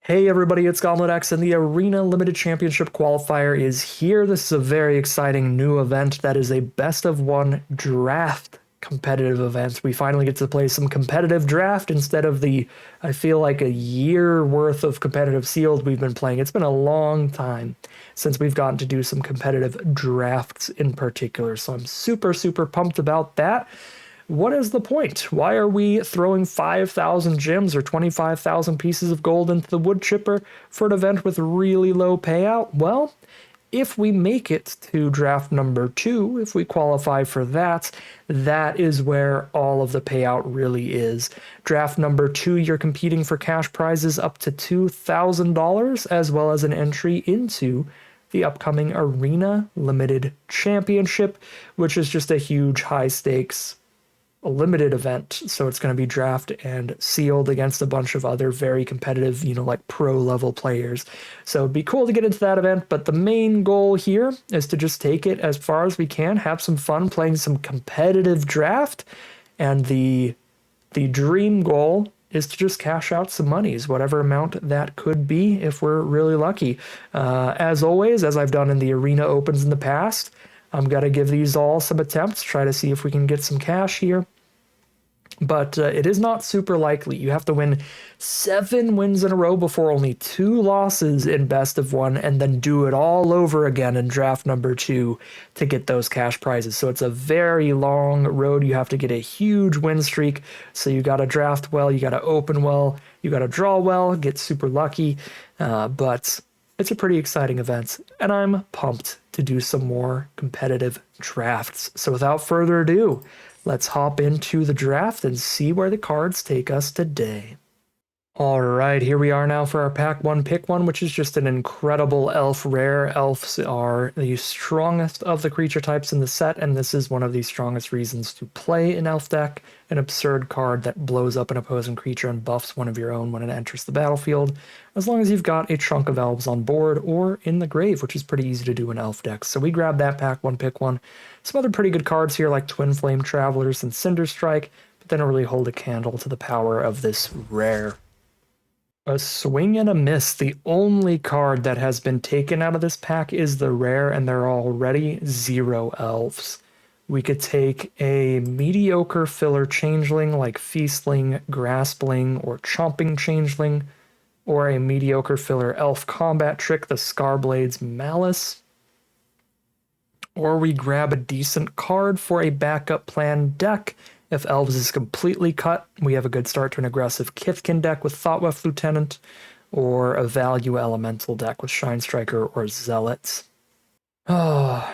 Hey everybody, it's Gauntlet X, and the Arena Limited Championship Qualifier is here. This is a very exciting new event that is a best of one draft competitive event. We finally get to play some competitive draft instead of I feel like a year worth of competitive sealed we've been playing. It's been a long time since we've gotten to do some competitive drafts in particular, so I'm super, super pumped about that. What is the point? Why are we throwing 5,000 gems or 25,000 pieces of gold into the wood chipper for an event with really low payout? Well, if we make it to draft number 2, if we qualify for that, that is where all of the payout really is. Draft number 2, you're competing for cash prizes up to $2,000, as well as an entry into the upcoming Arena Limited Championship, which is just a huge high stakes a limited event, so it's going to be draft and sealed against a bunch of other very competitive, like pro level players. So it'd be cool to get into that event, but the main goal here is to just take it as far as we can, have some fun playing some competitive draft, and the dream goal is to just cash out some monies, whatever amount that could be if we're really lucky. As always, as I've done in the Arena Opens in the past, I'm going to give these all some attempts, try to see if we can get some cash here. But it is not super likely. You have to win 7 wins in a row before only 2 losses in best of one, and then do it all over again in draft number 2 to get those cash prizes. So it's a very long road. You have to get a huge win streak. So you got to draft well, you got to open well, you got to draw well, get super lucky. But it's a pretty exciting event, and I'm pumped to do some more competitive drafts. So without further ado, let's hop into the draft and see where the cards take us today. All right, here we are now for our pack 1 pick 1, which is just an incredible elf rare. Elves are the strongest of the creature types in the set, and this is one of the strongest reasons to play an elf deck. An absurd card that blows up an opposing creature and buffs one of your own when it enters the battlefield, as long as you've got a chunk of elves on board or in the grave, which is pretty easy to do in elf decks. So we grabbed that pack 1 pick 1. Some other pretty good cards here like Twin Flame Travelers and Cinder Strike, but they don't really hold a candle to the power of this rare. A swing and a miss. The only card that has been taken out of this pack is the rare, and there are already 0 elves. We could take a mediocre filler changeling like Feastling, Graspling, or Chomping Changeling, or a mediocre filler elf combat trick, the Scarblade's Malice. Or we grab a decent card for a backup plan deck. If Elves is completely cut, we have a good start to an aggressive Kithkin deck with Thoughtweft Lieutenant, or a value elemental deck with Shine Striker or Zealots. Oh,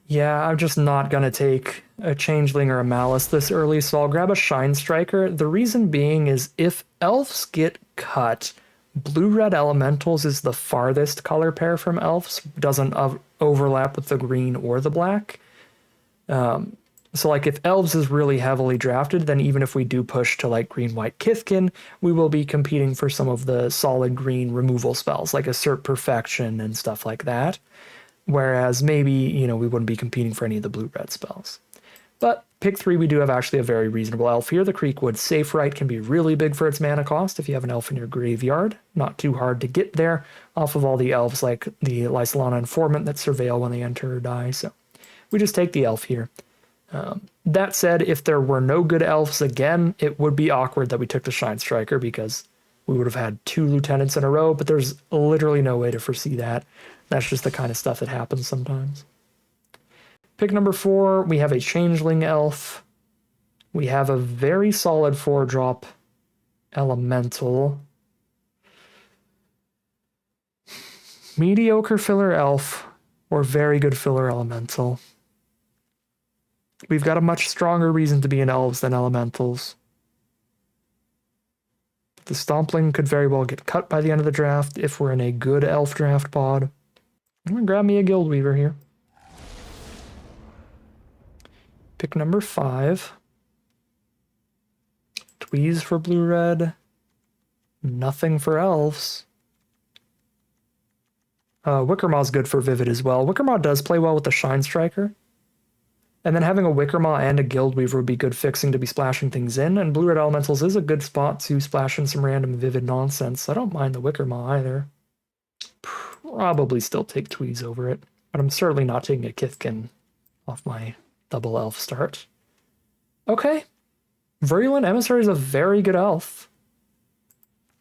yeah, I'm just not going to take a Changeling or a Malice this early, so I'll grab a Shine Striker. The reason being is if Elves get cut, Blue-Red Elementals is the farthest color pair from Elves, doesn't overlap with the green or the black. So like if Elves is really heavily drafted, then even if we do push to like green-white Kithkin, we will be competing for some of the solid green removal spells like Assert Perfection and stuff like that. Whereas maybe, we wouldn't be competing for any of the blue-red spells. But pick 3, we do have actually a very reasonable elf here. The Creekwood Safe Right can be really big for its mana cost if you have an elf in your graveyard. Not too hard to get there off of all the elves like the Lysolana Informant that surveil when they enter or die. So we just take the elf here. That said, if there were no good elves again, it would be awkward that we took the Shine Striker because we would have had 2 lieutenants in a row, but there's literally no way to foresee that. That's just the kind of stuff that happens sometimes. Pick number 4, we have a Changeling Elf. We have a very solid 4-drop Elemental. Mediocre filler Elf, or very good filler Elemental. We've got a much stronger reason to be in Elves than Elementals. The Stompling could very well get cut by the end of the draft if we're in a good Elf draft pod. I'm going to grab me a Guildweaver here. Pick number 5. Tweeze for blue-red. Nothing for Elves. Wickermaw's good for Vivid as well. Wickermaw does play well with the Shine Striker. And then having a Wickermaw and a Guildweaver would be good fixing to be splashing things in, and Blue-Red Elementals is a good spot to splash in some random Vivid nonsense. I don't mind the Wickermaw either. Probably still take Tweez over it, but I'm certainly not taking a Kithkin off my double elf start. Okay. Virulent Emissary is a very good elf.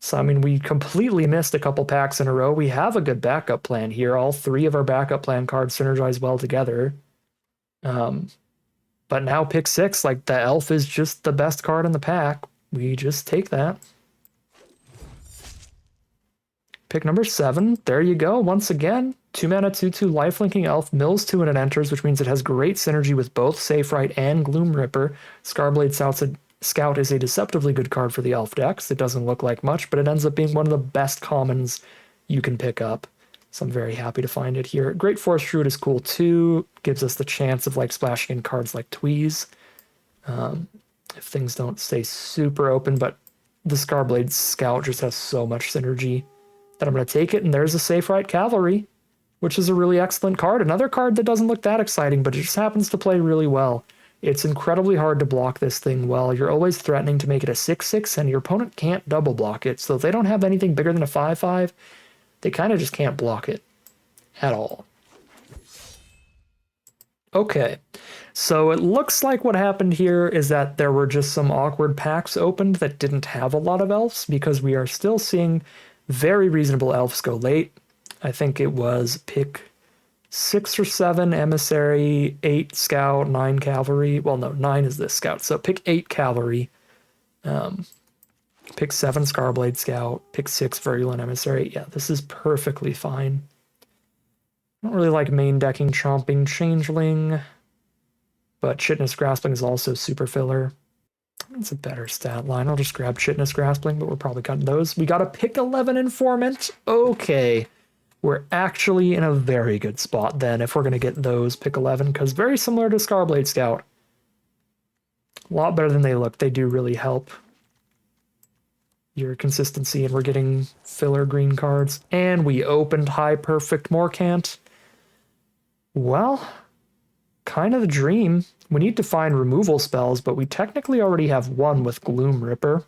So, I mean, we completely missed a couple packs in a row. We have a good backup plan here. All three of our backup plan cards synergize well together. But now pick 6, like the elf is just the best card in the pack. We just take that. Pick number 7. There you go. Once again, 2 mana, 2/2 lifelinking elf, mills 2 and it enters, which means it has great synergy with both Safe Right and Gloom Ripper. Scarblade Scout is a deceptively good card for the elf decks. It doesn't look like much, but it ends up being one of the best commons you can pick up. So I'm very happy to find it here. Great Forest Druid is cool too. Gives us the chance of like splashing in cards like Tweez. If things don't stay super open, but the Scarblade Scout just has so much synergy that I'm going to take it. And there's a Safe Right Cavalry, which is a really excellent card. Another card that doesn't look that exciting, but it just happens to play really well. It's incredibly hard to block this thing well. You're always threatening to make it a 6/6, and your opponent can't double block it. So if they don't have anything bigger than a 5/5, they kind of just can't block it at all. Okay, so it looks like what happened here is that there were just some awkward packs opened that didn't have a lot of elves, because we are still seeing very reasonable elves go late. I think it was pick 6 or 7 Emissary, 8 Scout, 9 Cavalry. Well, no, 9 is this Scout. So pick 8 Cavalry, pick 7 Scarblade Scout, pick 6 Virulent Emissary. Yeah, this is perfectly fine. I don't really like main decking Chomping Changeling, but Chitinous Graspling is also super filler. It's a better stat line. I'll just grab Chitinous Graspling, but we're probably cutting those. We got a pick 11 Informant. Okay. We're actually in a very good spot then if we're going to get those pick 11, because very similar to Scarblade Scout. A lot better than they look. They do really help your consistency, and we're getting filler green cards. And we opened High Perfect Morcant. Well, kind of the dream. We need to find removal spells, but we technically already have one with Gloom Ripper.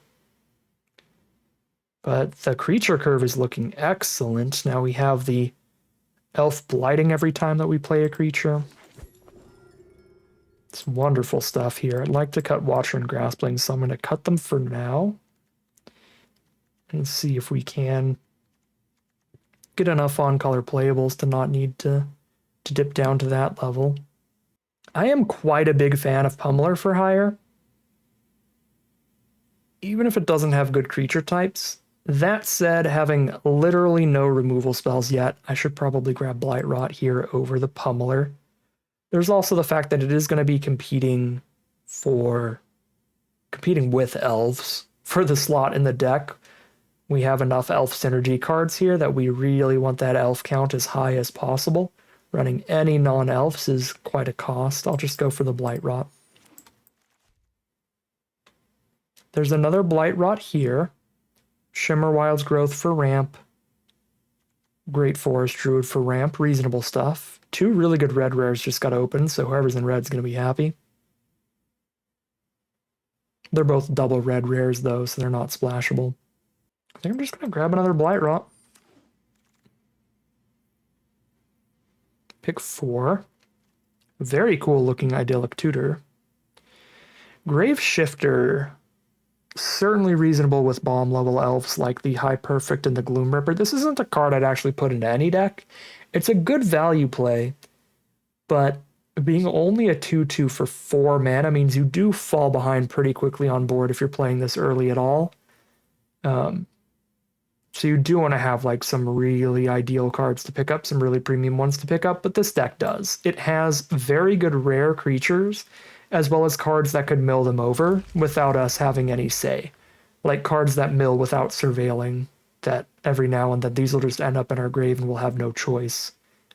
But the creature curve is looking excellent. Now we have the elf blighting every time that we play a creature. It's wonderful stuff here. I'd like to cut Watcher and Graspling, so I'm going to cut them for now. And see if we can get enough on-color playables to not need to dip down to that level. I am quite a big fan of Pummeler for hire, even if it doesn't have good creature types. That said, having literally no removal spells yet, I should probably grab Blight Rot here over the Pummeler. There's also the fact that it is going to be competing with elves for the slot in the deck. We have enough elf synergy cards here that we really want that elf count as high as possible. Running any non-elves is quite a cost. I'll just go for the Blight Rot. There's another Blight Rot here. Shimmer Wild's Growth for ramp. Great Forest Druid for ramp. Reasonable stuff. 2 really good red rares just got opened, so whoever's in red's going to be happy. They're both double red rares, though, so they're not splashable. I think I'm just going to grab another Blight Rot. Pick 4. Very cool looking Idyllic Tutor. Grave Shifter. Certainly reasonable with bomb level elves like the High Perfect and the Gloom Ripper. This isn't a card I'd actually put into any deck. It's a good value play, but being only a 2/2 for 4 mana means you do fall behind pretty quickly on board if you're playing this early at all. So you do want to have like some really ideal cards to pick up, some really premium ones to pick up, but this deck does. It has very good rare creatures, as well as cards that could mill them over without us having any say. Like cards that mill without surveilling, that every now and then these will just end up in our grave and we'll have no choice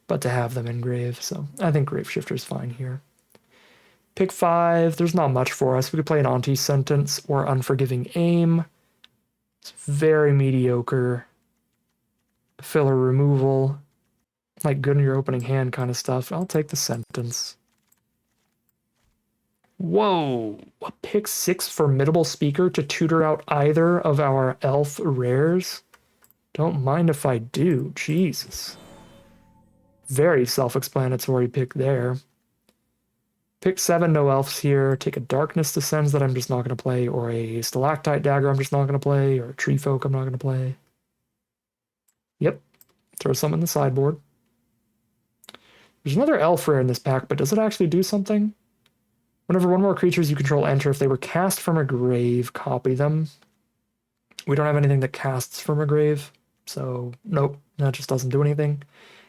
but to have them in grave. So I think Grave Shifter's fine here. Pick 5, there's not much for us. We could play an Anti-Sentence or Unforgiving Aim. It's very mediocre. Filler removal. Like good in your opening hand kind of stuff. I'll take the Sentence. Whoa! A pick 6 formidable speaker to tutor out either of our elf rares? Don't mind if I do. Jesus. Very self-explanatory pick there. Pick 7, no elves here. Take a Darkness Descends that I'm just not going to play, or a Stalactite Dagger I'm just not going to play, or a Tree Folk I'm not going to play. Yep. Throw some in the sideboard. There's another elf rare in this pack, but does it actually do something? Whenever one more creatures you control enter, if they were cast from a grave, copy them. We don't have anything that casts from a grave, so nope, that just doesn't do anything.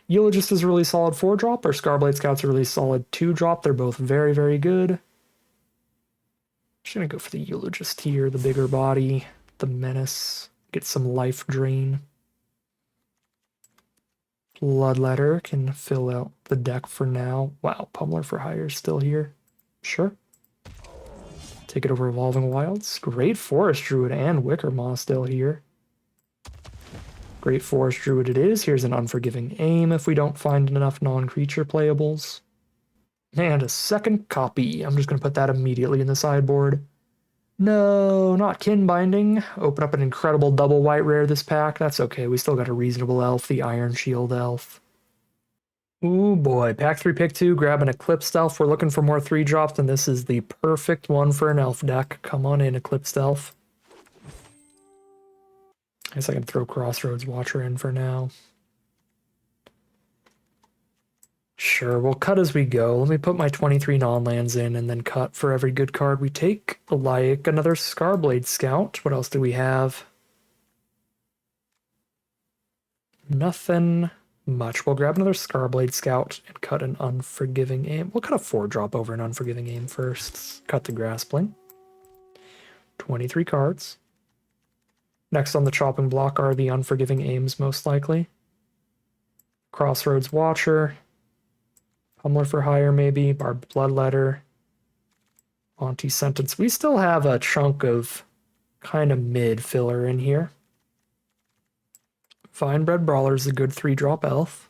Eulogist is a really solid 4-drop, or Scarblade Scout's a really solid 2-drop. They're both very, very good. Just gonna go for the Eulogist here, the bigger body, the menace, get some life drain. Bloodletter can fill out the deck for now. Wow, Pummeler for Hire is still here. Sure. Take it over Evolving Wilds. Great Forest Druid and Wickermaw still here. Great Forest Druid it is. Here's an Unforgiving Aim if we don't find enough non-creature playables. And a second copy. I'm just going to put that immediately in the sideboard. No, not Kin Binding. Open up an incredible double white rare this pack. That's okay. We still got a reasonable elf, the Iron Shield elf. Ooh boy, pack 3, pick 2, grab an Eclipsed elf. We're looking for more 3-drops, and this is the perfect one for an elf deck. Come on in, Eclipsed elf. I guess I can throw Crossroads Watcher in for now. Sure, we'll cut as we go. Let me put my 23 non-lands in and then cut for every good card we take. Like another Scarblade Scout. What else do we have? Nothing much. We'll grab another Scarblade Scout and cut an Unforgiving Aim. We'll cut a 4-drop over an Unforgiving Aim first. Cut the Graspling. 23 cards. Next on the chopping block are the Unforgiving Aims, most likely. Crossroads Watcher. Pummeler for Hire, maybe. Barbed Bloodletter. Anti-Sentence. We still have a chunk of kind of mid filler in here. Vinebred Brawler is a good 3-drop elf.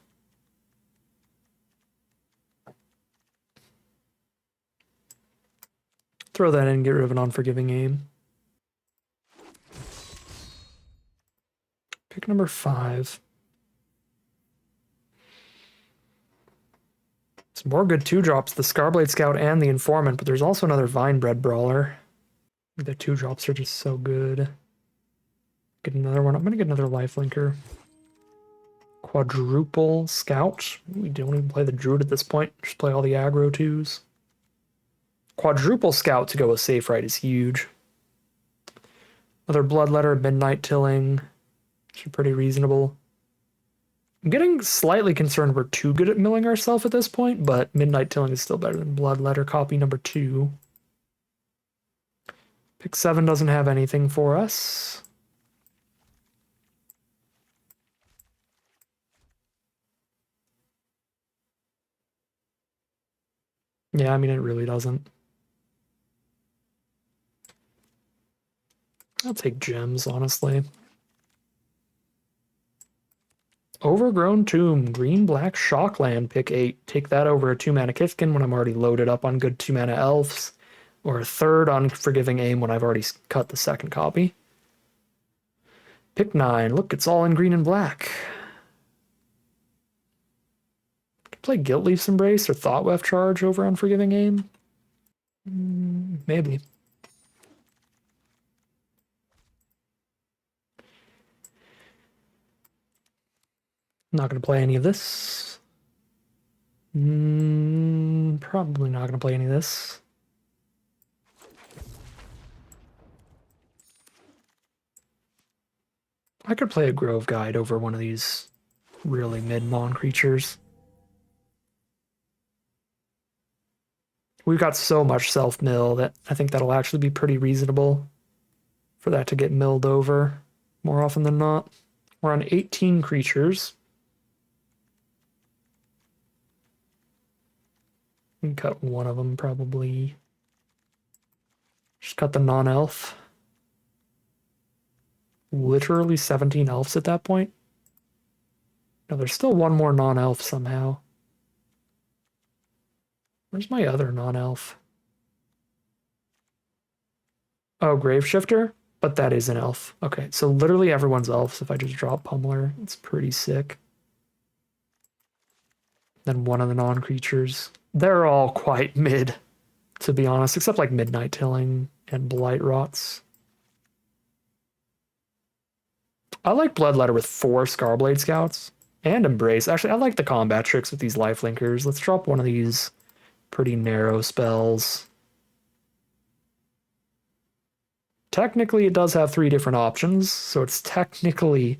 Throw that in and get rid of an Unforgiving Aim. Pick number 5. Some more good 2-drops, the Scarblade Scout and the Informant, but there's also another Vinebred Brawler. The 2-drops are just so good. Get another one. I'm going to get another Lifelinker. Quadruple Scout. We don't even play the Druid at this point. Just play all the aggro 2s. Quadruple Scout to go with Safe Right is huge. Another Bloodletter, Midnight Tilling. Which are pretty reasonable. I'm getting slightly concerned we're too good at milling ourselves at this point, but Midnight Tilling is still better than Bloodletter copy number 2. Pick 7 doesn't have anything for us. Yeah, I mean, it really doesn't. I'll take gems, honestly. Overgrown Tomb, green-black Shockland, pick 8. Take that over a 2-mana Kithkin when I'm already loaded up on good 2-mana elves, or a 3rd Unforgiving Aim when I've already cut the 2nd copy. Pick 9. Look, it's all in green and black. Could play Guilt Leaf's Embrace or Thoughtweft Charge over Unforgiving Aim? Maybe. Not going to play any of this. Probably not going to play any of this. I could play a Grove Guide over one of these really mid-mon creatures. We've got so much self-mill that I think that'll actually be pretty reasonable for that to get milled over more often than not. We're on 18 creatures. We can cut one of them, probably. Just cut the non-elf. Literally 17 elves at that point. No, there's still one more non-elf somehow. Where's my other non-elf? Oh, Graveshifter? But that is an elf. Okay, so literally everyone's elves. If I just drop Pummeler, it's pretty sick. Then one of the non-creatures. They're all quite mid, to be honest, except like Midnight Tilling and Blight Rots. I like Bloodletter with 4 Scarblade Scouts and Embrace. Actually, I like the combat tricks with these lifelinkers. Let's drop one of these pretty narrow spells. Technically, it does have 3 different options, so it's technically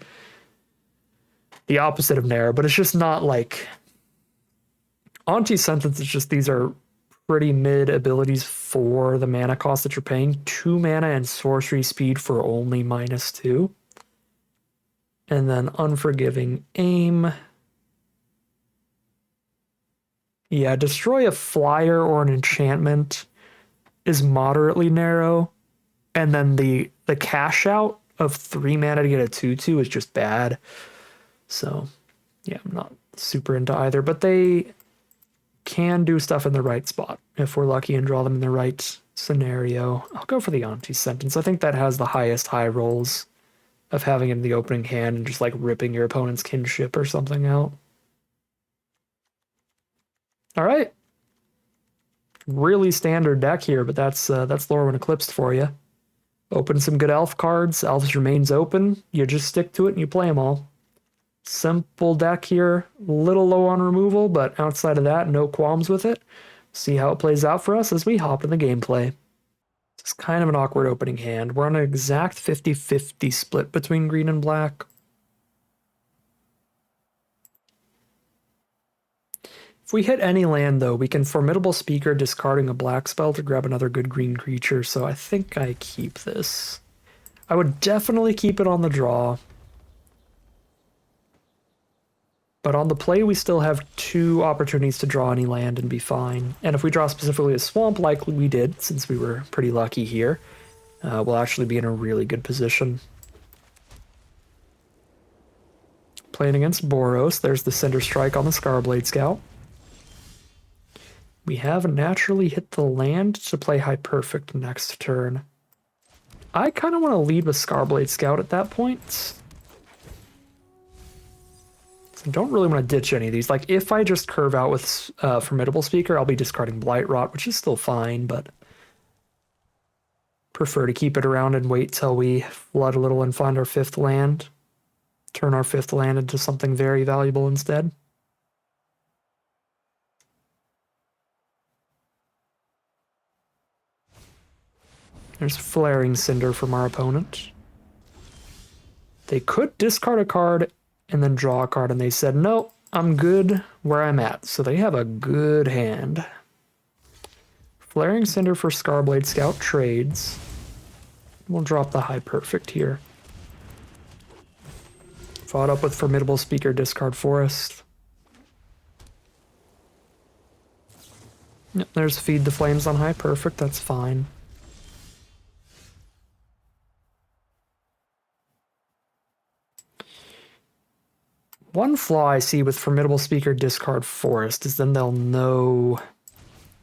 the opposite of narrow, but it's just not like... Anti-Sentence is just these are pretty mid abilities for the mana cost that you're paying. 2 mana and sorcery speed for only -2. And then Unforgiving Aim. Yeah, destroy a flyer or an enchantment is moderately narrow. And then the cash out of 3 mana to get a 2/2 is just bad. So, yeah, I'm not super into either. But they can do stuff in the right spot if we're lucky and draw them in the right scenario. I'll go for the Anti-Sentence. I think that has the highest high rolls of having it in the opening hand and just like ripping your opponent's kinship or something out. All right. Really standard deck here, but that's Lorwyn Eclipsed for you. Open some good elf cards. Elves remains open. You just stick to it and you play them all. Simple deck here. A little low on removal, but outside of that, no qualms with it. See how it plays out for us as we hop in the gameplay. It's kind of an awkward opening hand. We're on an exact 50-50 split between green and black. If we hit any land, though, we can Formidable Speaker, discarding a black spell to grab another good green creature, so I think I keep this. I would definitely keep it on the draw. But on the play, we still have 2 opportunities to draw any land and be fine. And if we draw specifically a swamp like we did, since we were pretty lucky here, we'll actually be in a really good position. Playing against Boros, there's the Cinder Strike on the Scarblade Scout. We have naturally hit the land to play High Perfect next turn. I kind of want to lead with Scarblade Scout at that point. I don't really want to ditch any of these. Like, if I just curve out with Formidable Speaker, I'll be discarding Blight Rot, which is still fine, but prefer to keep it around and wait till we flood a little and find our 5th land. Turn our 5th land into something very valuable instead. There's Flaring Cinder from our opponent. They could discard a card and then draw a card, and they said, no, I'm good where I'm at. So they have a good hand. Flaring Cinder for Scarblade Scout trades. We'll drop the High Perfect here. Fought up with Formidable Speaker, discard Forest. Yep, there's Feed the Flames on High Perfect, that's fine. One flaw I see with Formidable Speaker, discard Forest is then they'll know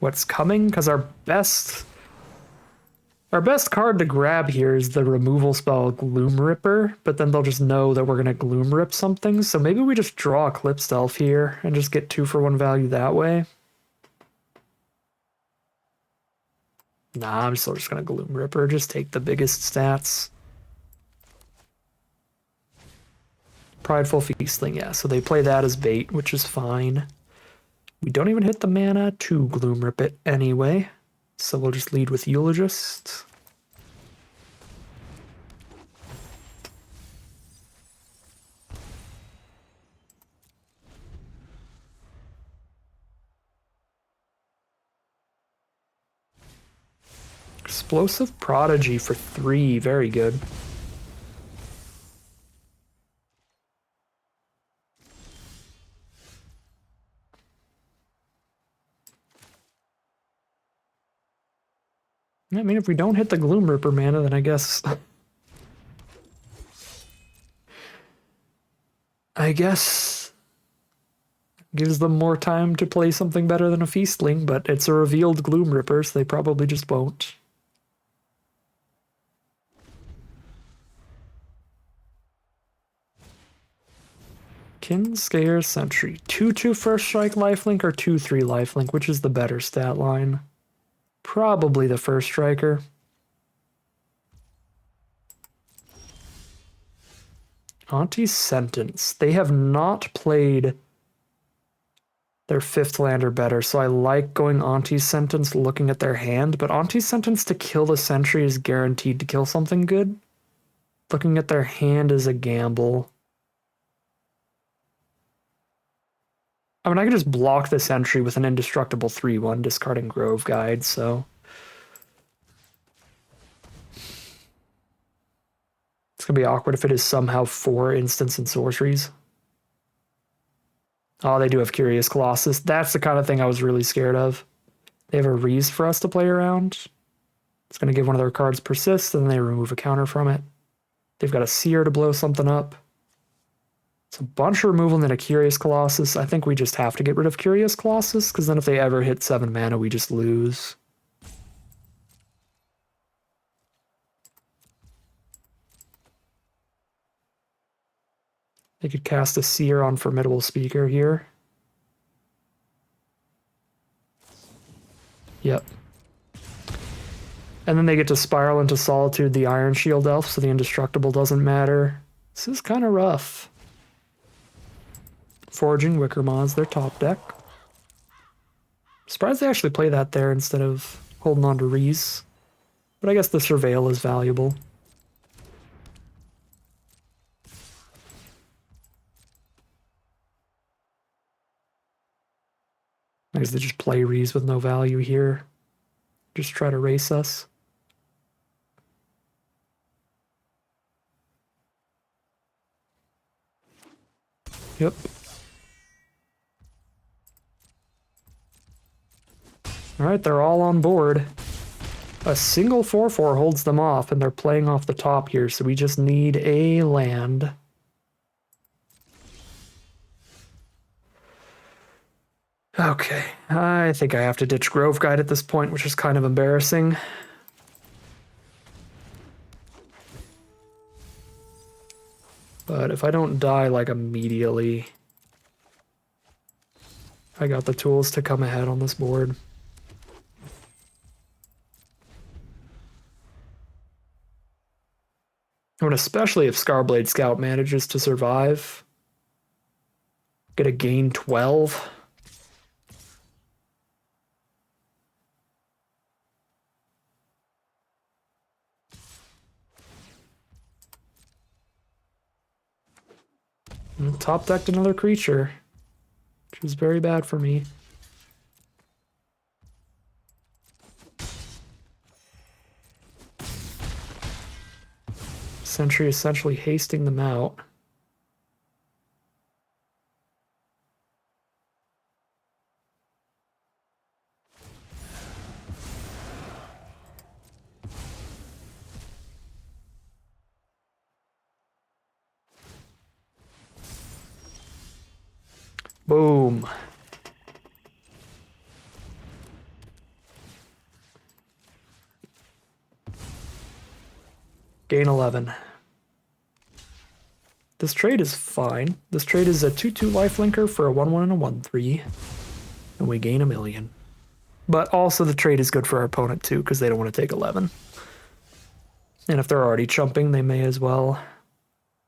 what's coming, because our best card to grab here is the removal spell Gloom Ripper, but then they'll just know that we're going to Gloom Rip something, so maybe we just draw Eclipsed Elf here and just get 2-for-1 value that way. Nah, I'm still just going to Gloom Ripper, just take the biggest stats. Prideful Feastling, yeah, so they play that as bait, which is fine. We don't even hit the mana to Gloom Rip it anyway, so we'll just lead with Eulogist. Explosive Prodigy for 3, very good. I mean, if we don't hit the Gloom Ripper mana, then I guess gives them more time to play something better than a Feastling, but it's a revealed Gloom Ripper, so they probably just won't. Kinscale Sentry. 2/2 first strike lifelink or 2/3 lifelink? Which is the better stat line? Probably the first striker. Auntie's Sentence. They have not played their 5th land or better, so I like going Auntie's Sentence looking at their hand, but Auntie's Sentence to kill the Sentry is guaranteed to kill something good. Looking at their hand is a gamble. I mean, I could just block the Sentry with an indestructible 3/1, discarding Grove Guide, so... It's gonna be awkward if it is somehow 4 instants and sorceries. Oh, they do have Curious Colossus. That's the kind of thing I was really scared of. They have a Reese for us to play around. It's going to give one of their cards Persist, and then they remove a counter from it. They've got a Seer to blow something up. It's a bunch of removal and then a Curious Colossus. I think we just have to get rid of Curious Colossus, because then if they ever hit 7 mana, we just lose. They could cast a Seer on Formidable Speaker here. Yep. And then they get to Spiral into Solitude the Iron Shield Elf, so the Indestructible doesn't matter. This is kind of rough. Foraging Wickermaw's their top deck. Surprised they actually play that there instead of holding on to Reese. But I guess the Surveil is valuable. I guess they just play Reese with no value here. Just try to race us. Yep. Alright, they're all on board. A single 4/4 holds them off, and they're playing off the top here, so we just need a land. Okay, I think I have to ditch Grove Guide at this point, which is kind of embarrassing. But if I don't die, like, immediately, I got the tools to come ahead on this board. I mean, especially if Scarblade Scout manages to survive. Get a gain 12. Top decked another creature, which is very bad for me. Sentry essentially hasting them out. Boom. Gain 11. This trade is fine. This trade is a 2/2 lifelinker for a 1/1 and a 1/3. And we gain 1,000,000. But also the trade is good for our opponent too, because they don't want to take 11. And if they're already chumping, they may as well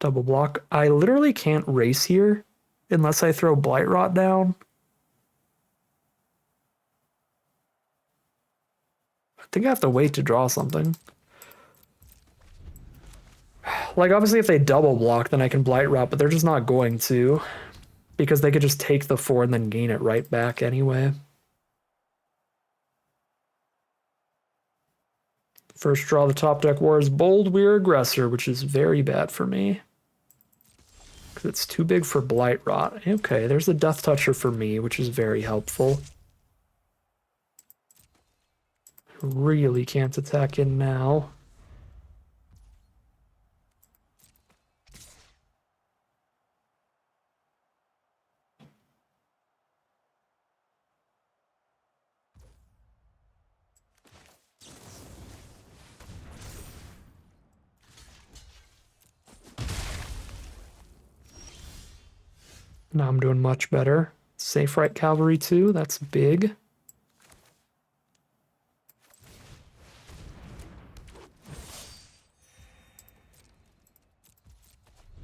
double block. I literally can't race here unless I throw Blightrot down. I think I have to wait to draw something. Like, obviously, if they double block, then I can Blightrot, but they're just not going to. Because they could just take the 4 and then gain it right back anyway. First draw the top deck war is Bold Weir Aggressor, which is very bad for me. Because it's too big for Blightrot. Okay, there's a Death Toucher for me, which is very helpful. Really can't attack in now. Now I'm doing much better. Safe right cavalry too, that's big.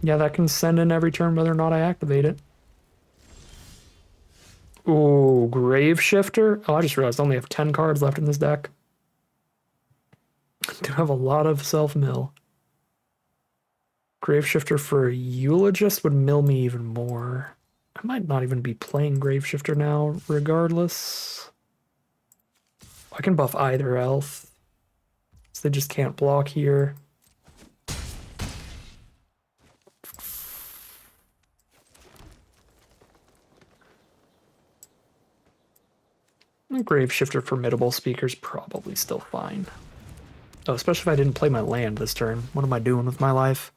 Yeah, that can send in every turn whether or not I activate it. Ooh, Grave Shifter. Oh, I just realized I only have 10 cards left in this deck. I do have a lot of self-mill. Grave Shifter for Eulogist would mill me even more. I might not even be playing Grave Shifter now, regardless. I can buff either elf. So they just can't block here. Grave Shifter Formidable Speaker's probably still fine. Oh, especially if I didn't play my land this turn. What am I doing with my life?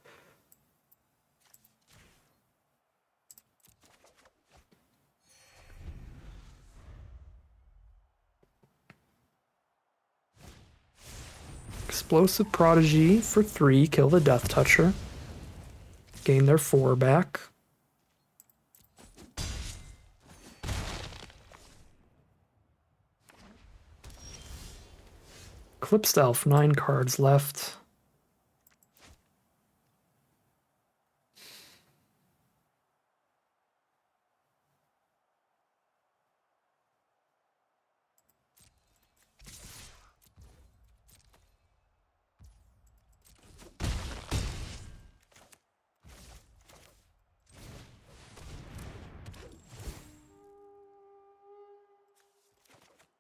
Explosive Prodigy for 3, kill the Death Toucher. Gain their 4 back. Eclipsed Elf, 9 cards left.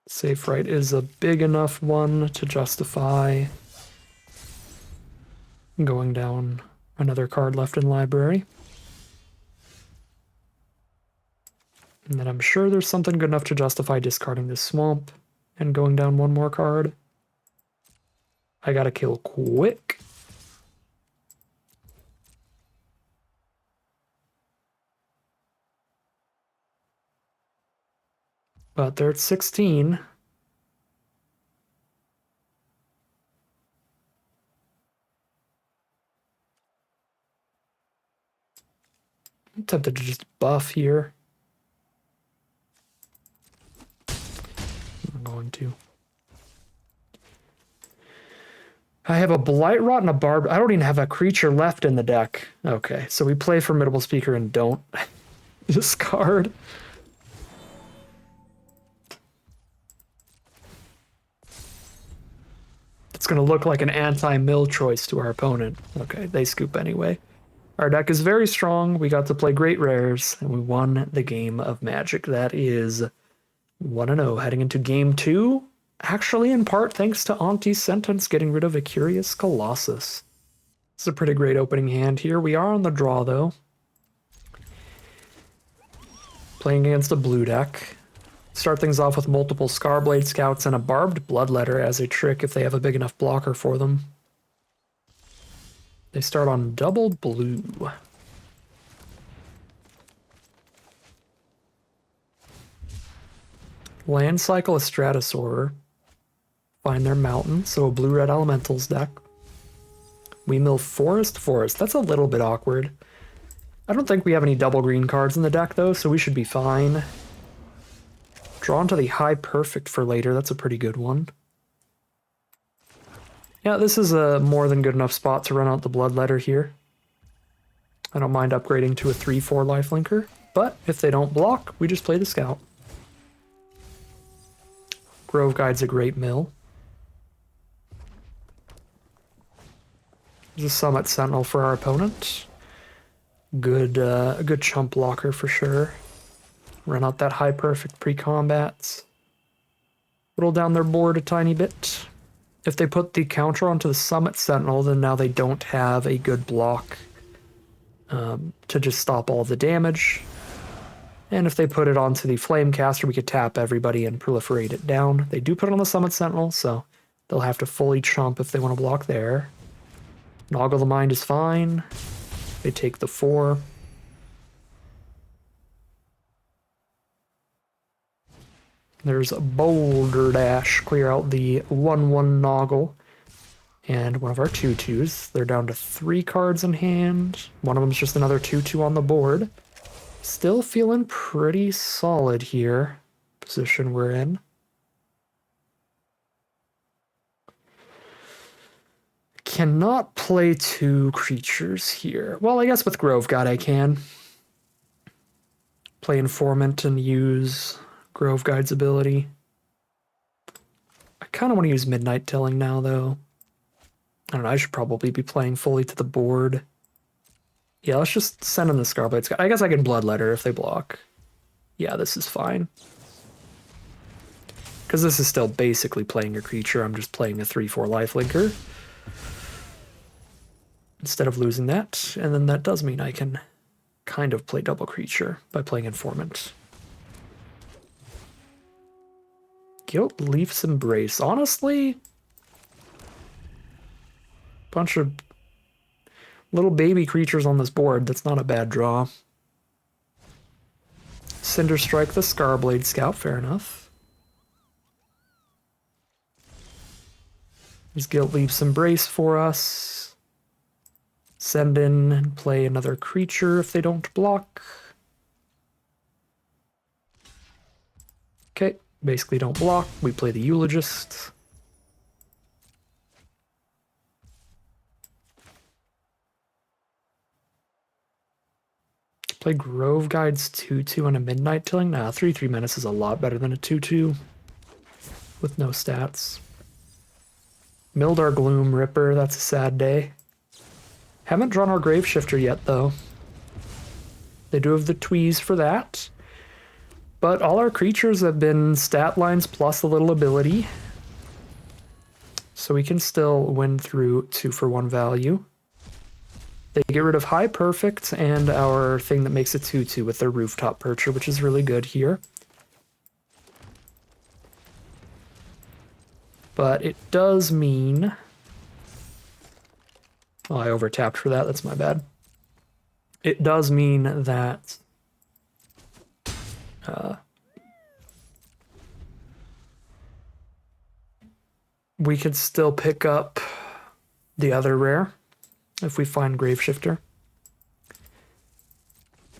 Safe right is a big enough one to justify going down another card left in library. And then I'm sure there's something good enough to justify discarding this swamp and going down one more card. I gotta kill quick. But they're at 16. I'm tempted to just buff here. I'm going to. I have a Blight Rot and a Barb. I don't even have a creature left in the deck. Okay, so we play Formidable Speaker and don't discard. It's going to look like an anti-mill choice to our opponent. Okay, they scoop anyway. Our deck is very strong. We got to play great rares, and we won the game of Magic. That is 1-0 heading into game 2. Actually, in part, thanks to Auntie's Sentence getting rid of a Curious Colossus. It's a pretty great opening hand here. We are on the draw, though. Playing against a blue deck. Start things off with multiple Scarblade Scouts and a Barbed Bloodletter as a trick if they have a big enough blocker for them. They start on double blue. Land cycle a Stratosaur. Find their mountain, so a blue-red elementals deck. We mill forest. That's a little bit awkward. I don't think we have any double green cards in the deck though, so we should be fine. Drawn to the High Perfect for later. That's a pretty good one. Yeah, this is a more than good enough spot to run out the Bloodletter here. I don't mind upgrading to a 3/4 lifelinker, but if they don't block, we just play the Scout. Grove Guide's a great mill. There's a Summit Sentinel for our opponent. A good chump blocker for sure. Run out that High Perfect pre-combats. Whittle down their board a tiny bit. If they put the counter onto the Summit Sentinel, then now they don't have a good block to just stop all the damage. And if they put it onto the Flamecaster, we could tap everybody and proliferate it down. They do put it on the Summit Sentinel, so they'll have to fully chump if they want to block there. Noggle the Mind is fine. They take the 4. There's a Boulder Dash, clear out the 1/1 Noggle. And one of our 2/2s. They're down to 3 cards in hand. One of them's just another 2/2 on the board. Still feeling pretty solid here. Position we're in. Cannot play 2 creatures here. Well, I guess with Grove God I can. Play Informant and use Grove Guide's ability. I kind of want to use Midnight Tilling now, though. I don't know, I should probably be playing fully to the board. Yeah, let's just send in the Scarblade Scout. I guess I can Bloodletter if they block. Yeah, this is fine. Because this is still basically playing a creature, I'm just playing a 3/4 lifelinker. Instead of losing that, and then that does mean I can kind of play double creature by playing Informant. Guilt Leaf's Embrace. Honestly, bunch of little baby creatures on this board. That's not a bad draw. Cinder Strike the Scarblade Scout. Fair enough. There's Guilt Leaf's Embrace for us. Send in and play another creature if they don't block. Okay, basically don't block. We play the Eulogist. Play Grove Guides 2/2 and a Midnight Tilling. Nah, 3/3 Menace is a lot better than a 2/2 with no stats. Mildar Gloom Ripper, that's a sad day. Haven't drawn our Graveshifter yet, though. They do have the Tweeze for that. But all our creatures have been stat lines plus a little ability. So we can still win through 2-for-1 value. They get rid of High Perfect and our thing that makes it 2/2 with their Rooftop Percher, which is really good here. But it does mean... Oh, I overtapped for that. That's my bad. It does mean that we could still pick up the other rare if we find Graveshifter.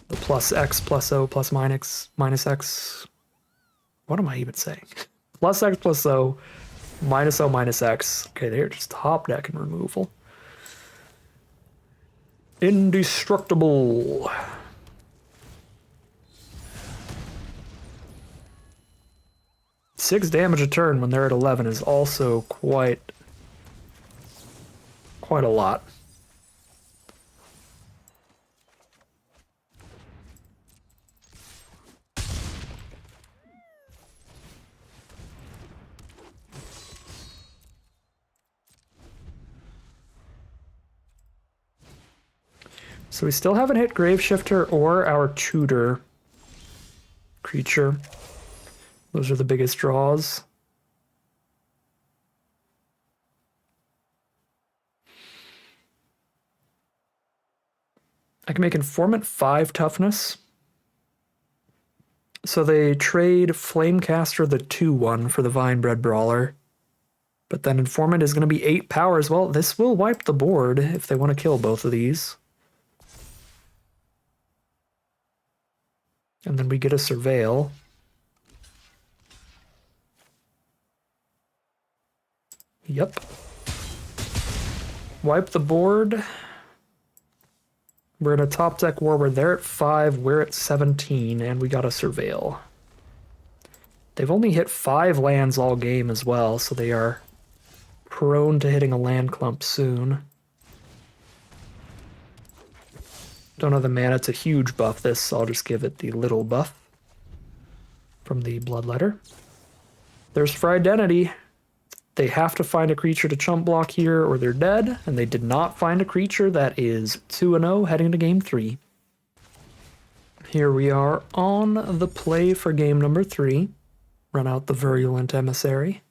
The plus X, plus O, plus minus X. What am I even saying? Plus X, plus O, minus O, minus X. Okay, they're just top deck and removal. Indestructible. Six damage a turn when they're at 11 is also quite a lot. So we still haven't hit Graveshifter or our Tutor creature. Those are the biggest draws. I can make Informant 5 toughness. So they trade Flamecaster the 2/1 for the Vinebred Brawler. But then Informant is going to be 8 power as well. This will wipe the board if they want to kill both of these. And then we get a Surveil. Yep. Wipe the board. We're in a top deck war where they're at 5, we're at 17, and we got a Surveil. They've only hit 5 lands all game as well, so they are prone to hitting a land clump soon. Don't have the mana to huge buff this, so I'll just give it the little buff from the Bloodletter. There's for Identity. They have to find a creature to chump block here or they're dead, and they did not find a creature. That is 2-0 heading into game 3. Here we are on the play for game number 3. Run out the Virulent Emissary.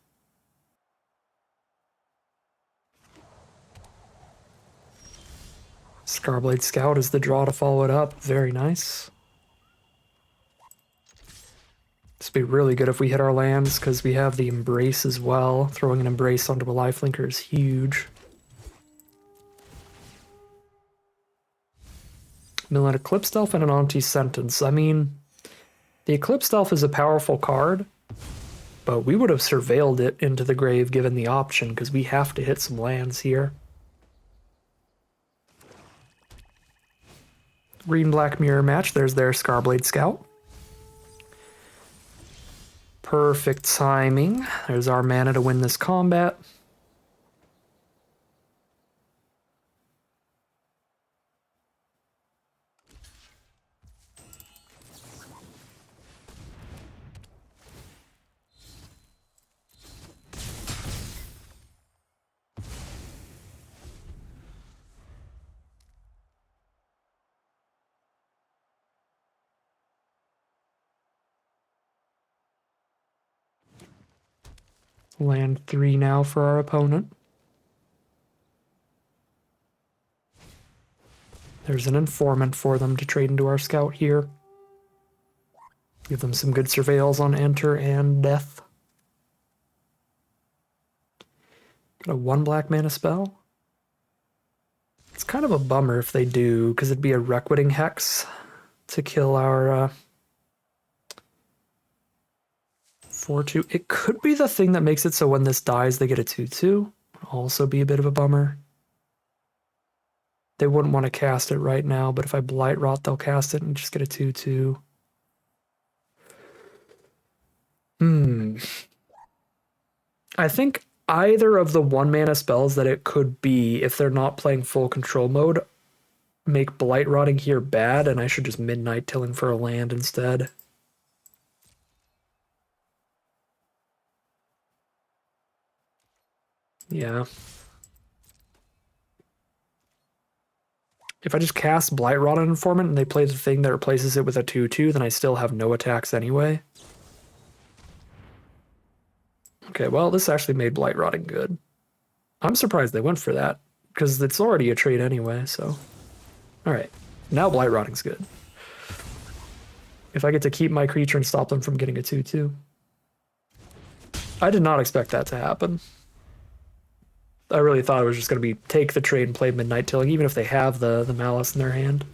Scarblade Scout is the draw to follow it up. Very nice. This would be really good if we hit our lands, because we have the Embrace as well. Throwing an Embrace onto a lifelinker is huge. Mill an Eclipsed Elf and an Anti-Sentence. I mean, the Eclipsed Elf is a powerful card, but we would have surveilled it into the grave given the option, because we have to hit some lands here. Green-black mirror match. There's their Scarblade Scout. Perfect timing. There's our mana to win this combat. Land 3 now for our opponent. There's an informant for them to trade into our scout here. Give them some good surveils on enter and death. Got a 1 black mana spell. It's kind of a bummer if they do, because it'd be a Requiting Hex to kill our 4/2. It could be the thing that makes it so when this dies, they get a 2/2. Also be a bit of a bummer. They wouldn't want to cast it right now, but if I Blight Rot, they'll cast it and just get a 2/2. I think either of the 1 mana spells that it could be, if they're not playing full control mode, make Blight Rotting here bad, and I should just Midnight Tilling for a land instead. Yeah. If I just cast Blight Rot on Informant and they play the thing that replaces it with a 2/2, then I still have no attacks anyway. Okay, well, this actually made Blight Rotting good. I'm surprised they went for that, because it's already a trade anyway, so... Alright, now Blight Rotting's good. If I get to keep my creature and stop them from getting a 2/2. I did not expect that to happen. I really thought it was just going to be take the trade and play Midnight Tilling, even if they have the Malice in their hand.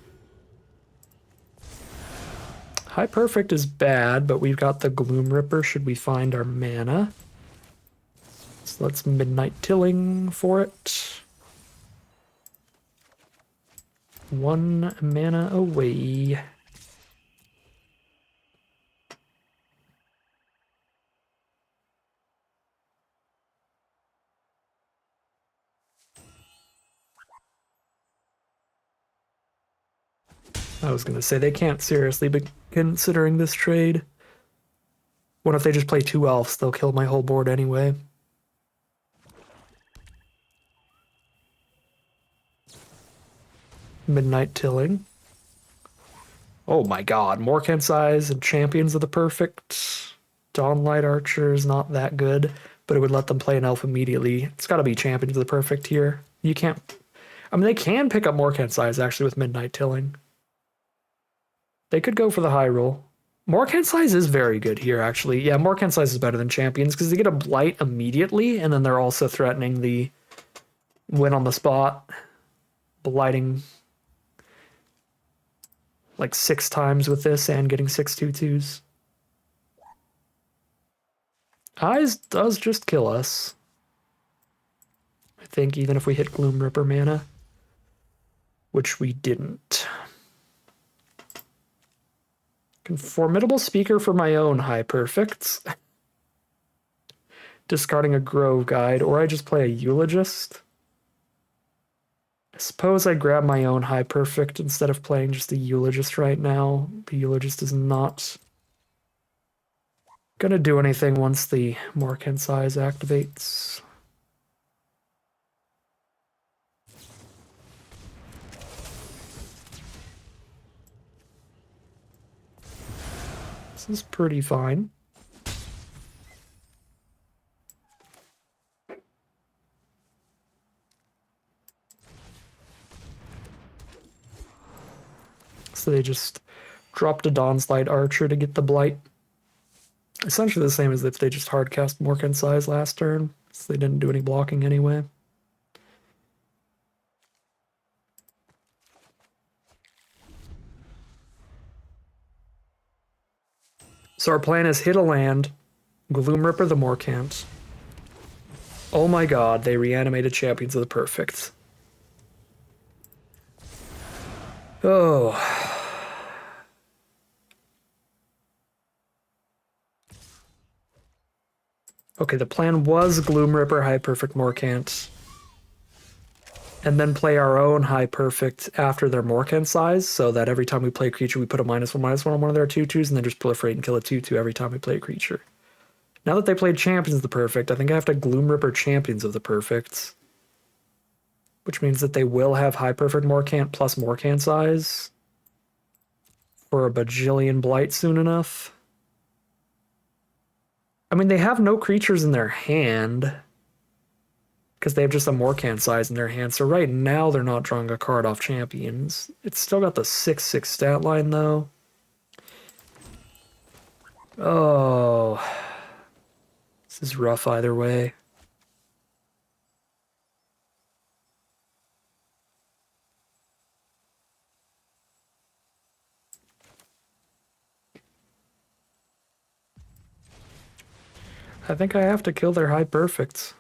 High Perfect is bad, but we've got the Gloom Ripper should we find our mana. So let's Midnight Tilling for it. 1 mana away. I was going to say, they can't seriously be considering this trade. What if they just play 2 elves? They'll kill my whole board anyway. Midnight Tilling. Oh my god, Morkent Size and Champions of the Perfect. Dawnlight Archer is not that good, but it would let them play an elf immediately. It's got to be Champions of the Perfect here. You can't... I mean, they can pick up Morkent Size, actually, with Midnight Tilling. They could go for the high roll. Morkent Size is very good here, actually. Yeah, Morkent Size is better than Champions, because they get a Blight immediately, and then they're also threatening the win on the spot. Blighting like 6 times with this and getting 6 2/2s. Eyes does just kill us. I think even if we hit Gloom Ripper mana, which we didn't. Formidable Speaker for my own High Perfects. Discarding a Grove Guide, or I just play a Eulogist. I suppose I grab my own High Perfect instead of playing just a Eulogist right now. The Eulogist is not gonna do anything once the Morkent Size activates. This is pretty fine. So they just dropped a Dawnlight Archer to get the Blight. Essentially the same as if they just hardcast Morkent Size last turn, so they didn't do any blocking anyway. So our plan is hit a land, Gloom Ripper the Morcant. Oh my god, they reanimated Champions of the Perfect. Oh. Okay, the plan was Gloom Ripper, High Perfect Morcant. And then play our own High Perfect after their Morcant size, so that every time we play a creature, we put a -1/-1 on one of their 2/2s, and then just proliferate and kill a 2/2 every time we play a creature. Now that they played Champions of the Perfect, I think I have to Gloom Ripper Champions of the Perfect. Which means that they will have High Perfect Morcant plus Morcant size for a bajillion Blight soon enough. I mean, they have no creatures in their hand because they have just a Morcant size in their hand. So right now they're not drawing a card off Champions. It's still got the 6/6 stat line though. Oh, this is rough either way. I think I have to kill their High Perfects.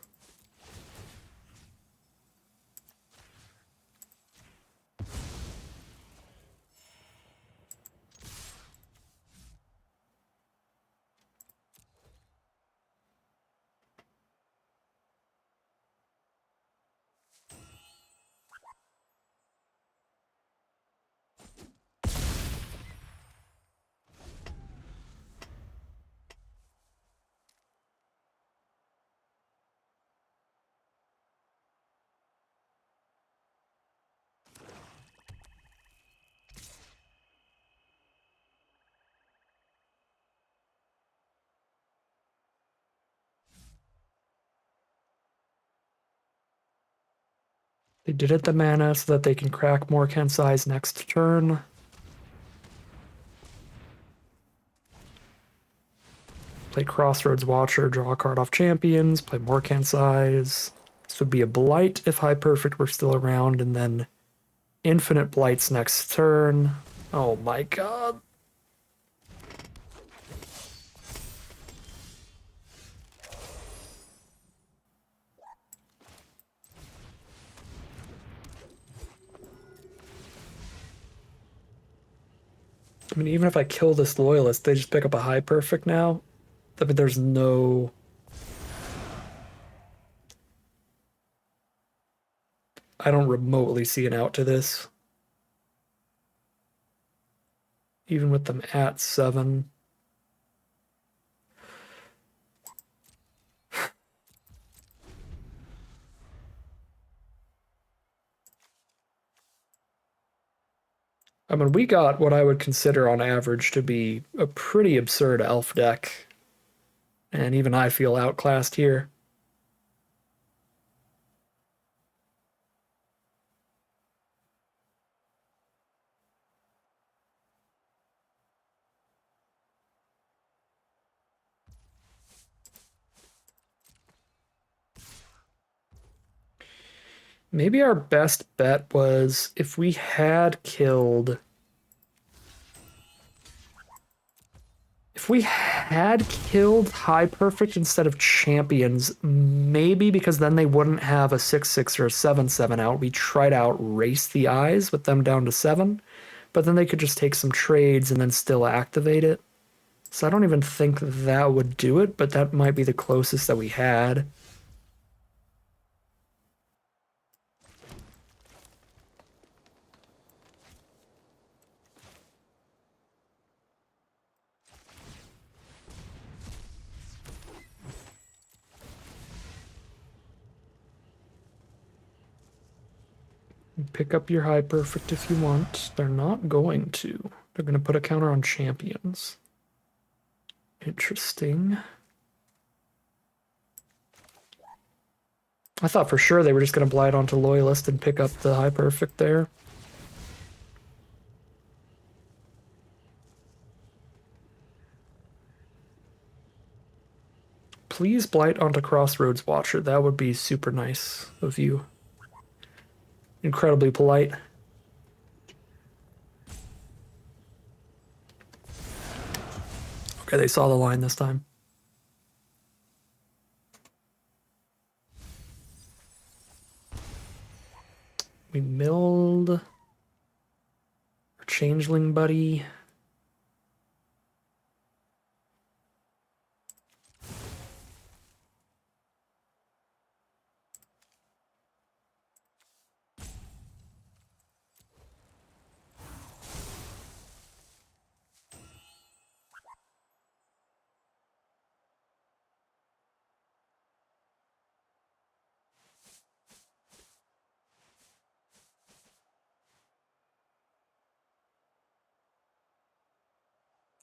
They did it the mana so that they can crack Morcant size next turn. Play Crossroads Watcher, draw a card off Champions, play Morcant size. This would be a Blight if High Perfect were still around, and then Infinite Blights next turn. Oh my god. I mean, even if I kill this Loyalist, they just pick up a High Perfect now. I mean, there's no... I don't remotely see an out to this. Even with them at 7. I mean, we got what I would consider on average to be a pretty absurd elf deck. And even I feel outclassed here. Maybe our best bet was if we had killed... If we had killed High Perfect instead of Champions, maybe because then they wouldn't have a 6/6 or a 7/7 out. We tried to outrace the eyes with them down to 7, but then they could just take some trades and then still activate it. So I don't even think that would do it, but that might be the closest that we had. Pick up your High Perfect if you want. They're not going to. They're going to put a counter on Champions. Interesting. I thought for sure they were just going to blight onto Loyalist and pick up the High Perfect there. Please blight onto Crossroads Watcher. That would be super nice of you. Incredibly polite. Okay, they saw the line this time. We milled our changeling buddy.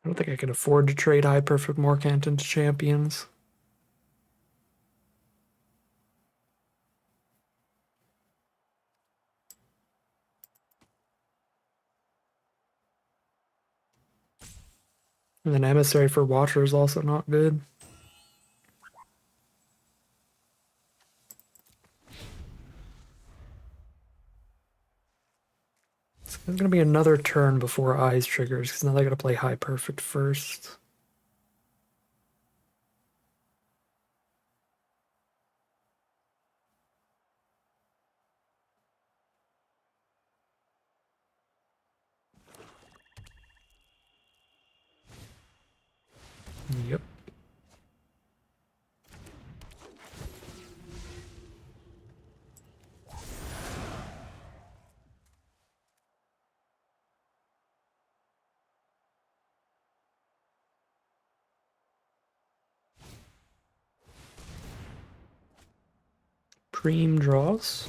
I don't think I can afford to trade High Perfect Morcant into champions. And then Emissary for Watcher is also not good. So there's going to be another turn before Eyes triggers, because now they got to play High Perfect first. Yep. Preem draws.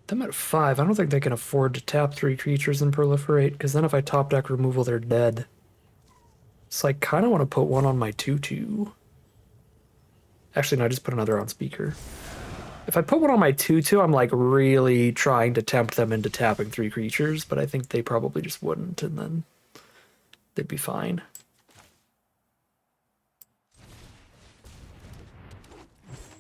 Them at 5, I don't think they can afford to tap 3 creatures and proliferate, because then if I top deck removal, they're dead. So I kind of want to put one on my 2/2. Actually, no, I just put another on speaker. If I put one on my 2/2, I'm like really trying to tempt them into tapping 3 creatures, but I think they probably just wouldn't, and then they'd be fine.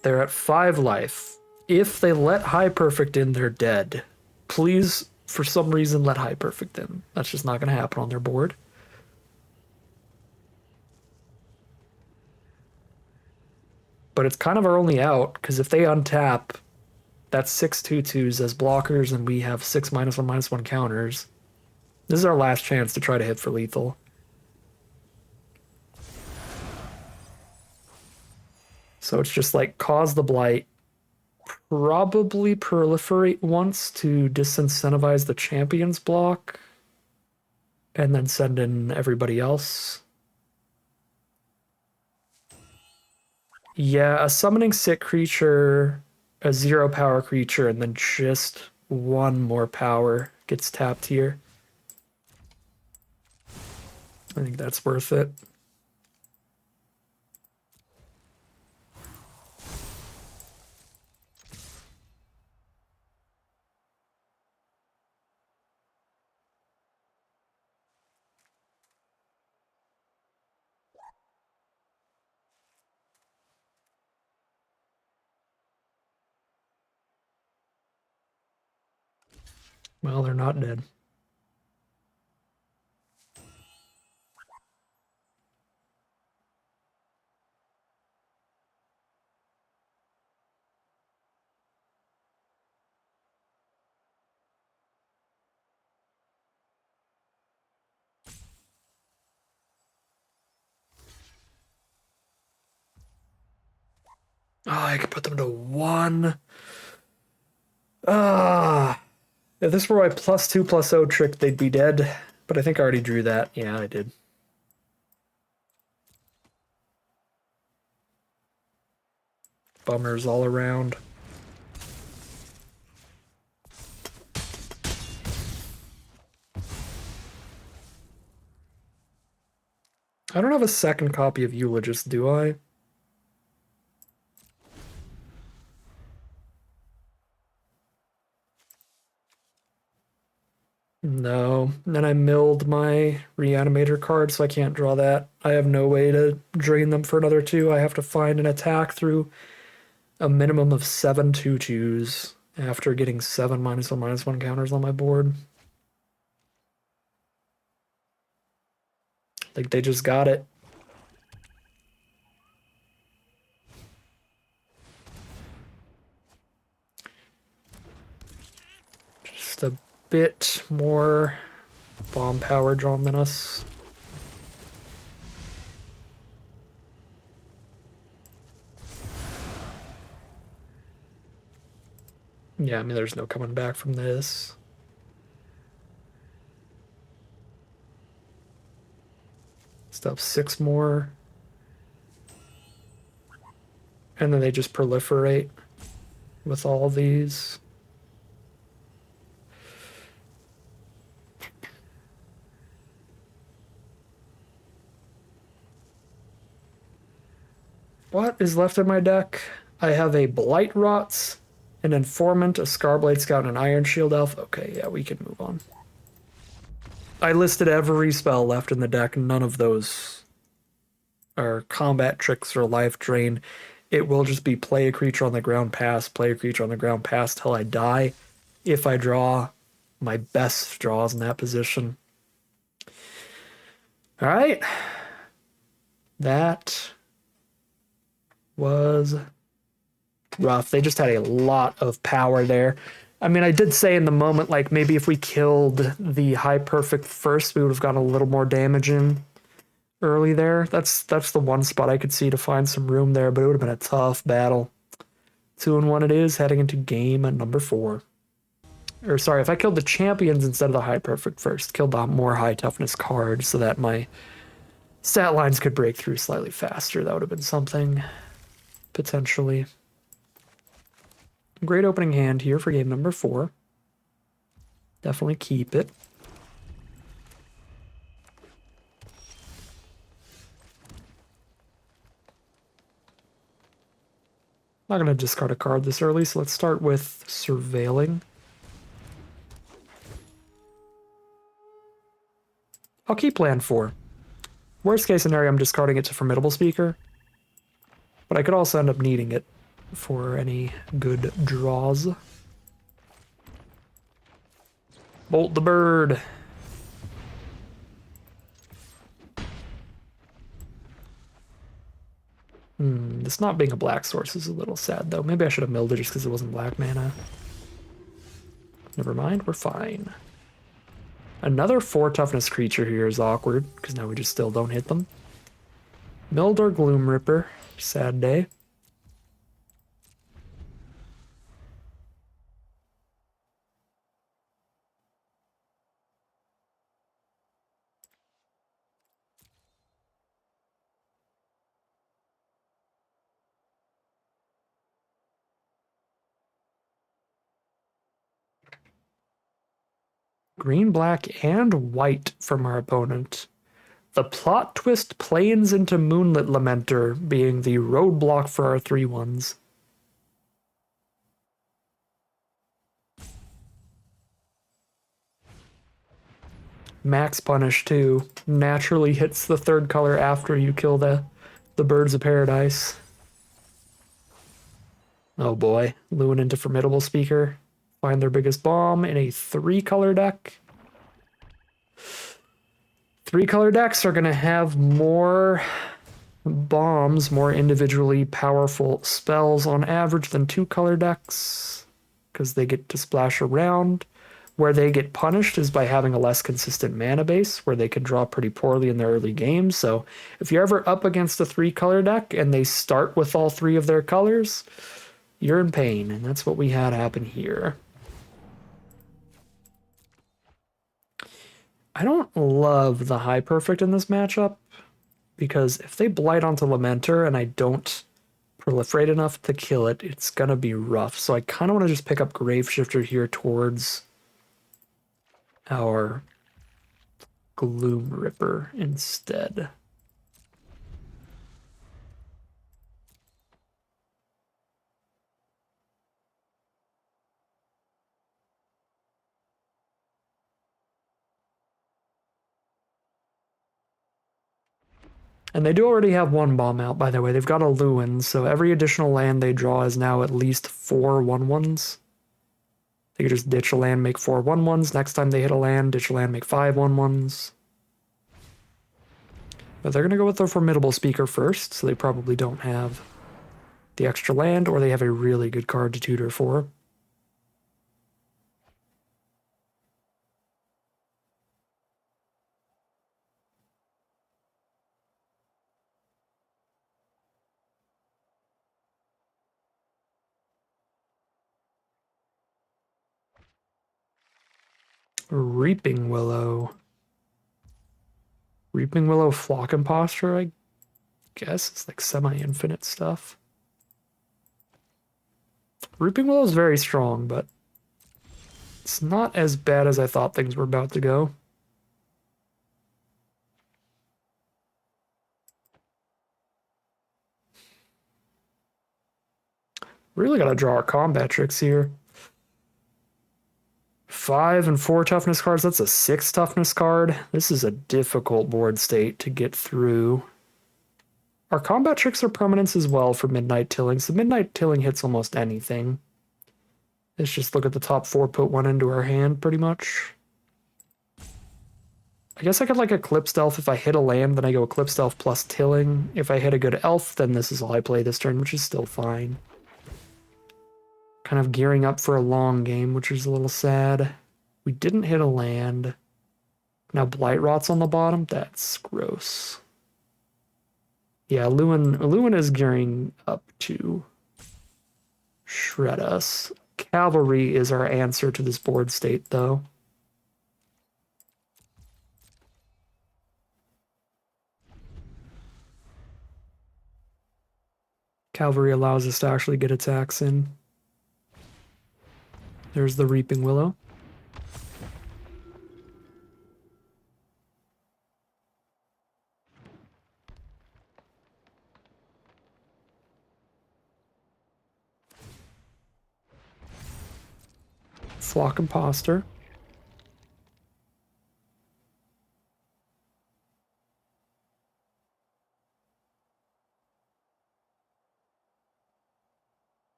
They're at 5 life. If they let High Perfect in, they're dead. Please, for some reason, let High Perfect in. That's just not going to happen on their board. But it's kind of our only out, because if they untap, that's 6 2/2s as blockers, and we have 6 -1/-1 counters. This is our last chance to try to hit for lethal. So it's just like cause the blight, probably proliferate once to disincentivize the champions block, and then send in everybody else. Yeah, a summoning sick creature, a 0 power creature, and then just 1 more power gets tapped here. I think that's worth it. Well, they're not dead. Oh, I could put them to 1. Ah. If this were my +2/+0 trick, they'd be dead. But I think I already drew that. Yeah, I did. Bummers all around. I don't have a second copy of Eulogist, do I? No. And then I milled my Reanimator card, so I can't draw that. I have no way to drain them for another 2. I have to find an attack through a minimum of 7 2/2s, after getting 7 -1/-1 counters on my board. Like they just got it. Just a bit more bomb power drawn than us. Yeah, I mean, there's no coming back from this. Stuff 6 more. And then they just proliferate with all these. What is left in my deck? I have a Blight Rots, an Informant, a Scarblade Scout, and an Iron Shield Elf. Okay, yeah, we can move on. I listed every spell left in the deck. None of those are combat tricks or life drain. It will just be play a creature on the ground, pass, play a creature on the ground, pass till I die. If I draw my best draws in that position. All right. That was rough. They just had a lot of power there. I mean, I did say in the moment, like, maybe if we killed the High Perfect first, we would have gotten a little more damage in early there. That's the one spot I could see to find some room there, but it would have been a tough battle. 2-1 it is, heading into game number 4. Or sorry, if I killed the champions instead of the High Perfect first, killed the more high toughness cards so that my stat lines could break through slightly faster, that would have been something, potentially. Great opening hand here for game number 4. Definitely keep it. I'm not going to discard a card this early, so let's start with Surveilling. I'll keep land 4. Worst case scenario, I'm discarding it to Formidable Speaker, but I could also end up needing it for any good draws. Bolt the bird. This not being a black source is a little sad, though. Maybe I should have milled it just because it wasn't black mana. Never mind, we're fine. Another 4 toughness creature here is awkward, because now we just still don't hit them. Milled or Gloom Ripper. Sad day. Green, black, and white from our opponent. The plot twist planes into Moonlit Lamenter being the roadblock for our 3/1s. Max Punish too. Naturally hits the 3rd color after you kill the Birds of Paradise. Oh boy. Lewin into Formidable Speaker. Find their biggest bomb in a 3-color deck. 3-color decks are going to have more bombs, more individually powerful spells on average than 2-color decks, because they get to splash around. Where they get punished is by having a less consistent mana base, where they can draw pretty poorly in their early games. So if you're ever up against a 3-color deck and they start with all 3 of their colors, you're in pain, and that's what we had happen here. I don't love the High Perfect in this matchup, because if they blight onto Lamenter and I don't proliferate enough to kill it, it's going to be rough. So I kind of want to just pick up Graveshifter here towards our Gloom Ripper instead. And they do already have 1 bomb out, by the way. They've got a Lewin, so every additional land they draw is now at least 4 1/1s. They could just ditch a land, make 4 1/1s. Next time they hit a land, ditch a land, make 5 1/1s. But they're going to go with their Formidable Speaker first, so they probably don't have the extra land, or they have a really good card to tutor for. Reaping Willow. Reaping Willow Flock Imposter, I guess. It's like semi-infinite stuff. Reaping Willow is very strong, but it's not as bad as I thought things were about to go. Really gotta draw our combat tricks here. 5 and 4 toughness cards, that's a 6 toughness card. This is a difficult board state to get through. Our combat tricks are permanents as well for Midnight Tilling, so Midnight Tilling hits almost anything. Let's just look at the top 4, put 1 into our hand, pretty much. I guess I could like Eclipsed Elf. If I hit a land, then I go Eclipsed Elf plus Tilling. If I hit a good Elf, then this is all I play this turn, which is still fine. Kind of gearing up for a long game, which is a little sad. We didn't hit a land. Now Blight Rot's on the bottom. That's gross. Yeah, Lewin is gearing up to shred us. Cavalry is our answer to this board state, though. Cavalry allows us to actually get attacks in. There's the Reaping Willow. Flock Imposter.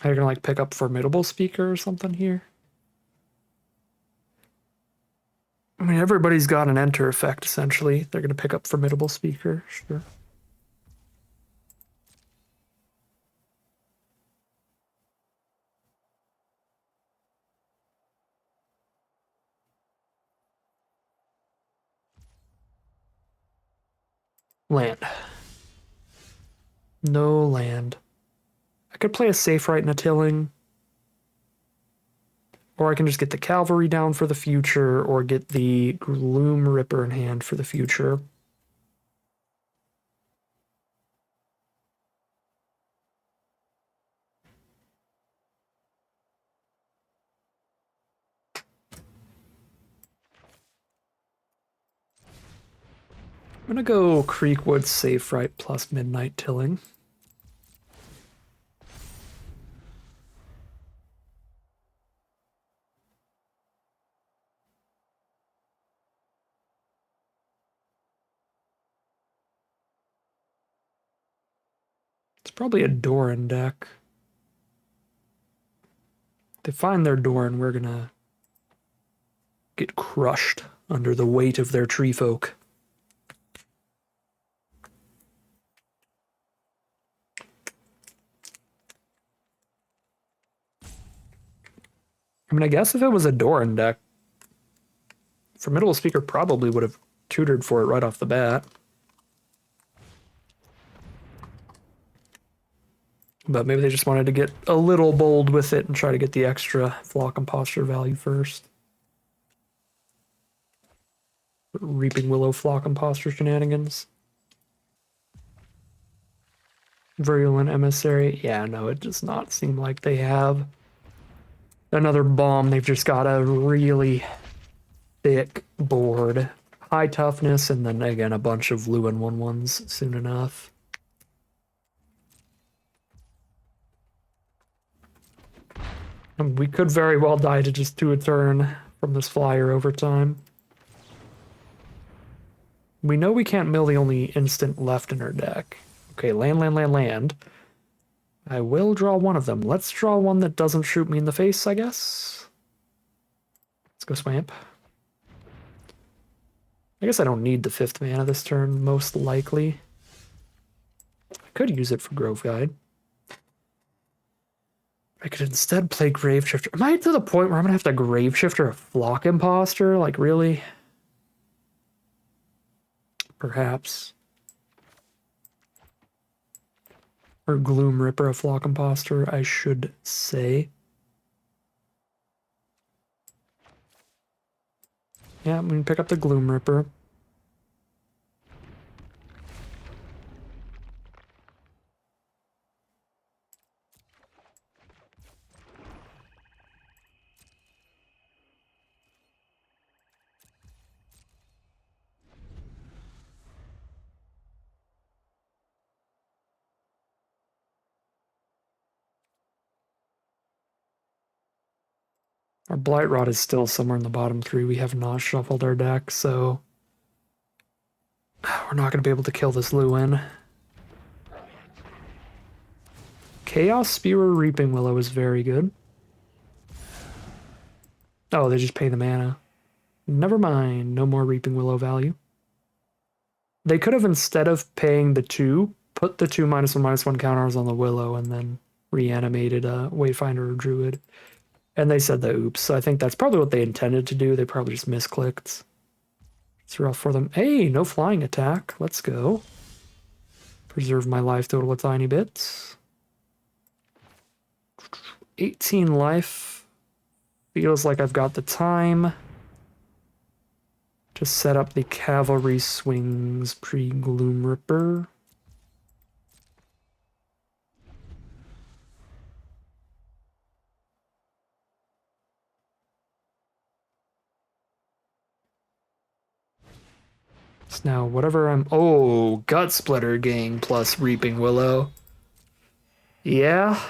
Are you gonna like pick up Formidable Speaker or something here? I mean, everybody's got an enter effect, essentially. They're gonna pick up Formidable Speaker, sure. Land. No land. I could play a Safe Right and a Tilling. Or I can just get the Cavalry down for the future, or get the Gloom Ripper in hand for the future. I'm gonna go Creekwood Safe Right plus Midnight Tilling. It's probably a Doran deck. If they find their Doran, we're gonna get crushed under the weight of their tree folk. I mean, I guess if it was a Doran deck, Formidable Speaker probably would have tutored for it right off the bat. But maybe they just wanted to get a little bold with it and try to get the extra Flock Imposter value first. Reaping Willow Flock Imposter shenanigans. Virulent Emissary. Yeah, no, it does not seem like they have another bomb. They've just got a really thick board. High toughness, and then again a bunch of Lewin 1/1s soon enough. And we could very well die to just do a turn from this flyer over time. We know we can't mill the only instant left in our deck. Okay, land, land, land, land. I will draw one of them. Let's draw one that doesn't shoot me in the face, I guess. Let's go Swamp. I guess I don't need the 5th mana this turn, most likely. I could use it for Grove Guide. I could instead play Graveshifter. Am I to the point where I'm gonna have to Graveshifter a Flock Imposter? Like, really? Perhaps. Or Gloom Ripper a Flock Imposter, I should say. Yeah, I'm gonna pick up the Gloom Ripper. Our Blight Rod is still somewhere in the bottom 3. We have not shuffled our deck, so we're not going to be able to kill this Lewin. Chaos Spewer Reaping Willow is very good. Oh, they just pay the mana. Never mind, no more Reaping Willow value. They could have, instead of paying the 2, put the 2 -1/-1 counters on the Willow and then reanimated a Wayfinder or Druid. And they said the oops, so I think that's probably what they intended to do. They probably just misclicked. It's rough for them. Hey, no flying attack. Let's go. Preserve my life total a tiny bit. 18 life. Feels like I've got the time to set up the cavalry swings pre-Gloom Ripper. So now whatever I'm... Oh, Gut Splitter Gang plus Reaping Willow. Yeah.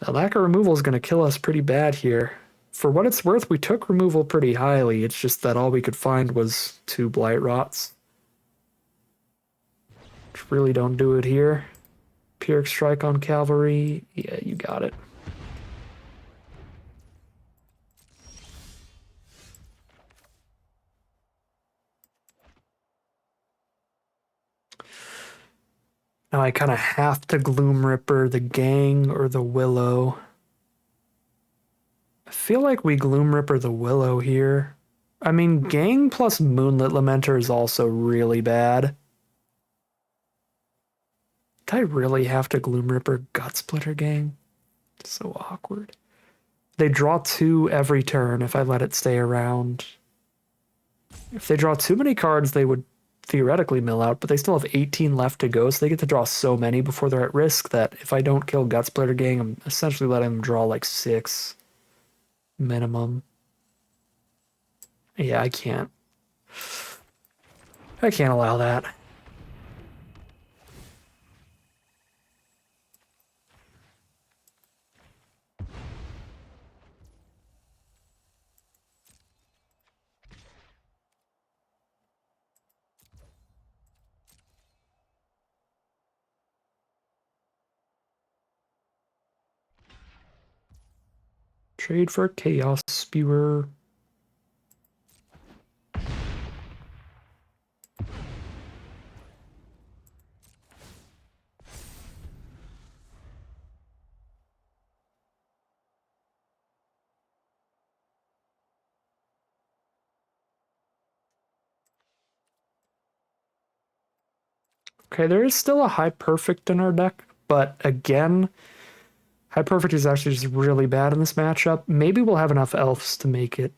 The lack of removal is going to kill us pretty bad here. For what it's worth, we took removal pretty highly. It's just that all we could find was 2 Blight Rots. Which really don't do it here. Pyrrhic Strike on Cavalry. Yeah, you got it. Now I kind of have to Gloom Ripper the Gang or the Willow. I feel like we Gloom Ripper the Willow here. I mean, Gang plus Moonlit Lamenter is also really bad. Did I really have to Gloom Ripper Gut Splitter Gang? So awkward. They draw 2 every turn if I let it stay around. If they draw too many cards, they would theoretically mill out, but they still have 18 left to go, so they get to draw so many before they're at risk that if I don't kill Gut Splitter Gang, I'm essentially letting them draw like 6 minimum. Yeah, I can't allow that. Trade for Chaos Spewer. Okay, there is still a High Perfect in our deck, but again, High Perfect is actually just really bad in this matchup. Maybe we'll have enough elves to make it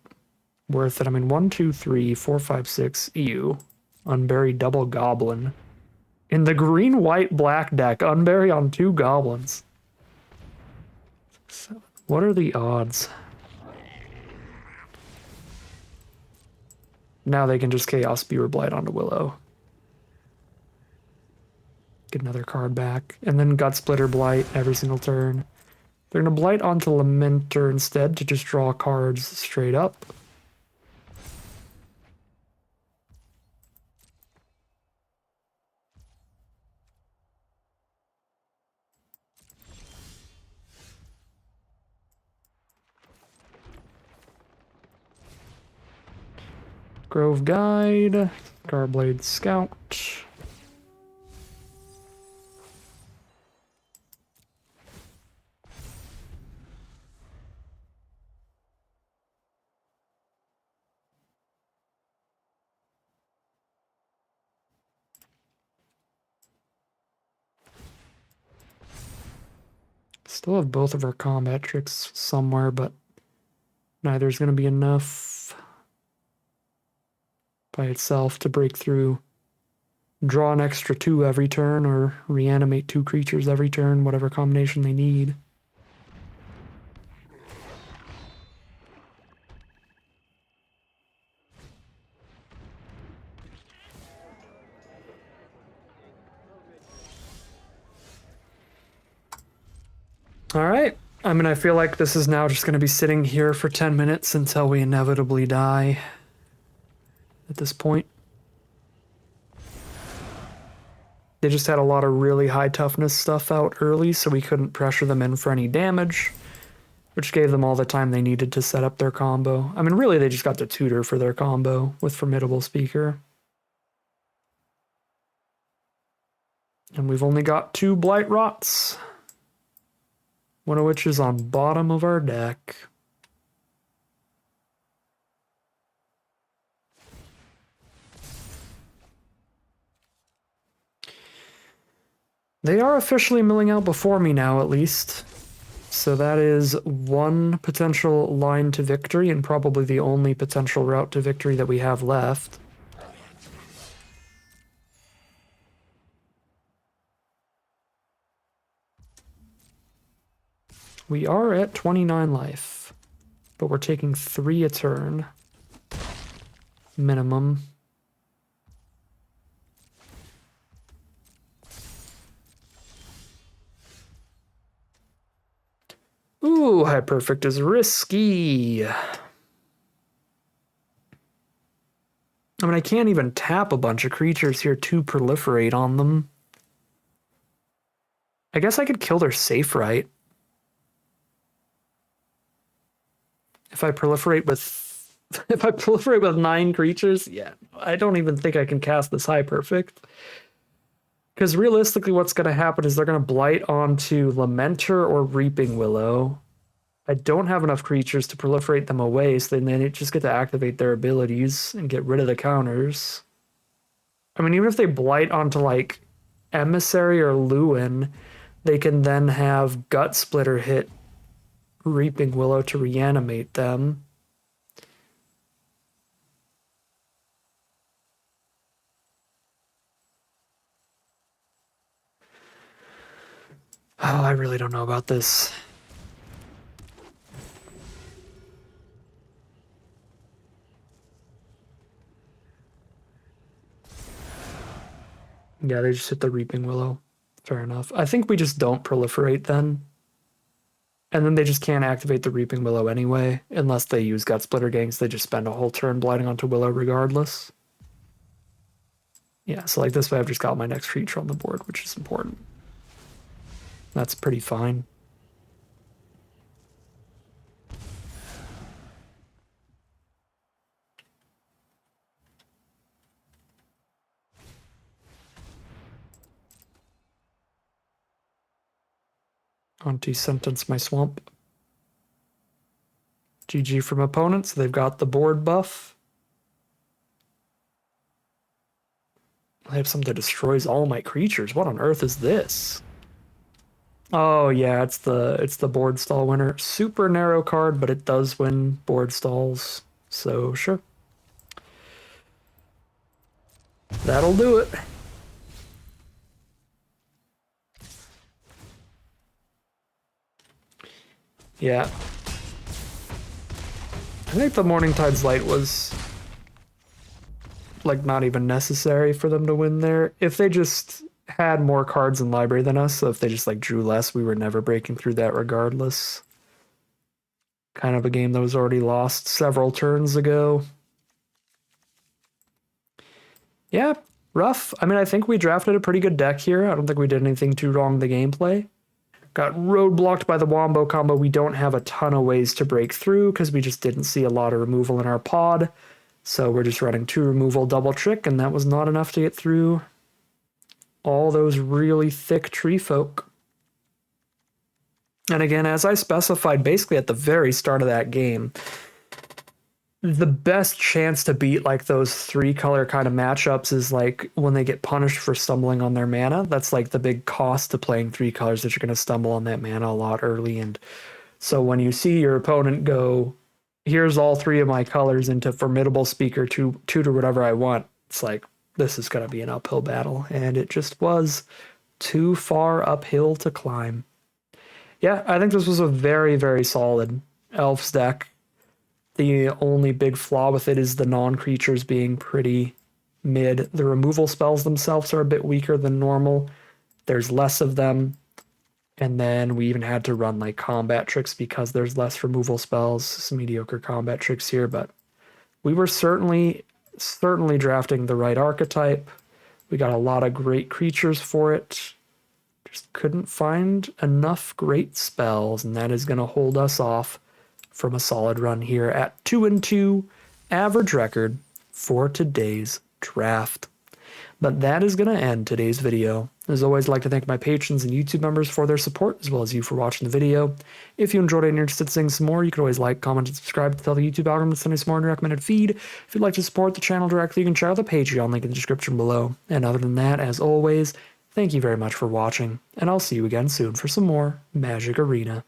worth it. I mean, 1, 2, 3, 4, 5, 6. Ew. Unbury double goblin. In the green, white, black deck, unbury on 2 goblins. So, what are the odds? Now they can just Chaos Spewer Blight onto Willow. Get another card back. And then Gut Splitter Blight every single turn. They're going to Blight onto Lamenter instead to just draw cards straight up. Grove Guide, Garblade Scout. Still have both of our combat tricks somewhere, but neither's going to be enough by itself to break through. Draw an extra 2 every turn, or reanimate 2 creatures every turn, whatever combination they need. Alright, I mean, I feel like this is now just going to be sitting here for 10 minutes until we inevitably die at this point. They just had a lot of really high toughness stuff out early, so we couldn't pressure them in for any damage, which gave them all the time they needed to set up their combo. I mean, really, they just got to tutor for their combo with Formidable Speaker. And we've only got 2 Blight Rots, one of which is on bottom of our deck. They are officially milling out before me now, at least. So that is 1 potential line to victory, and probably the only potential route to victory that we have left. We are at 29 life, but we're taking 3 a turn. Minimum. Ooh, High Perfect is risky. I mean, I can't even tap a bunch of creatures here to proliferate on them. I guess I could kill their safe right. If I proliferate with 9 creatures, yeah, I don't even think I can cast this High Perfect. Because realistically, what's going to happen is they're going to blight onto Lamenter or Reaping Willow. I don't have enough creatures to proliferate them away, so then they just get to activate their abilities and get rid of the counters. I mean, even if they blight onto, like, Emissary or Lewin, they can then have Gut Splitter hit Reaping Willow to reanimate them. Oh, I really don't know about this. Yeah, they just hit the Reaping Willow. Fair enough. I think we just don't proliferate then. And then they just can't activate the Reaping Willow anyway, unless they use Gut Splitter Gangs. They just spend a whole turn blighting onto Willow regardless. Yeah, so like this way I've just got my next creature on the board, which is important. That's pretty fine. Anti-sentence my swamp. GG from opponents. They've got the board buff. I have something that destroys all my creatures. What on earth is this? Oh yeah, it's the board stall winner. Super narrow card, but it does win board stalls. So sure. That'll do it. Yeah. I think the Morningtide's Light was like not even necessary for them to win there. If they just had more cards in library than us, so if they just like drew less, we were never breaking through that regardless. Kind of a game that was already lost several turns ago. Yeah, rough. I mean, I think we drafted a pretty good deck here. I don't think we did anything too wrong in the gameplay. Got roadblocked by the Wombo combo. We don't have a ton of ways to break through because we just didn't see a lot of removal in our pod. So we're just running 2 removal double trick, and that was not enough to get through all those really thick tree folk. And again, as I specified basically at the very start of that game, the best chance to beat like those 3-color kind of matchups is like when they get punished for stumbling on their mana. That's like the big cost to playing 3 colors, that you're going to stumble on that mana a lot early. And so when you see your opponent go, here's all 3 of my colors into Formidable Speaker, tutor whatever I want, it's like, this is going to be an uphill battle. And it just was too far uphill to climb. Yeah, I think this was a very, very solid Elves deck. The only big flaw with it is the non-creatures being pretty mid. The removal spells themselves are a bit weaker than normal. There's less of them. And then we even had to run like combat tricks because there's less removal spells. Some mediocre combat tricks here, but we were certainly drafting the right archetype. We got a lot of great creatures for it. Just couldn't find enough great spells, and that is going to hold us off from a solid run here at 2-2 average record for today's draft. But that is going to end today's video. As always, I'd like to thank my patrons and YouTube members for their support, as well as you for watching the video. If you enjoyed it and you're interested in seeing some more, you can always like, comment, and subscribe to tell the YouTube algorithm to send you some more in your recommended feed. If you'd like to support the channel directly, you can check out the Patreon link in the description below. And other than that, as always, thank you very much for watching, and I'll see you again soon for some more Magic Arena.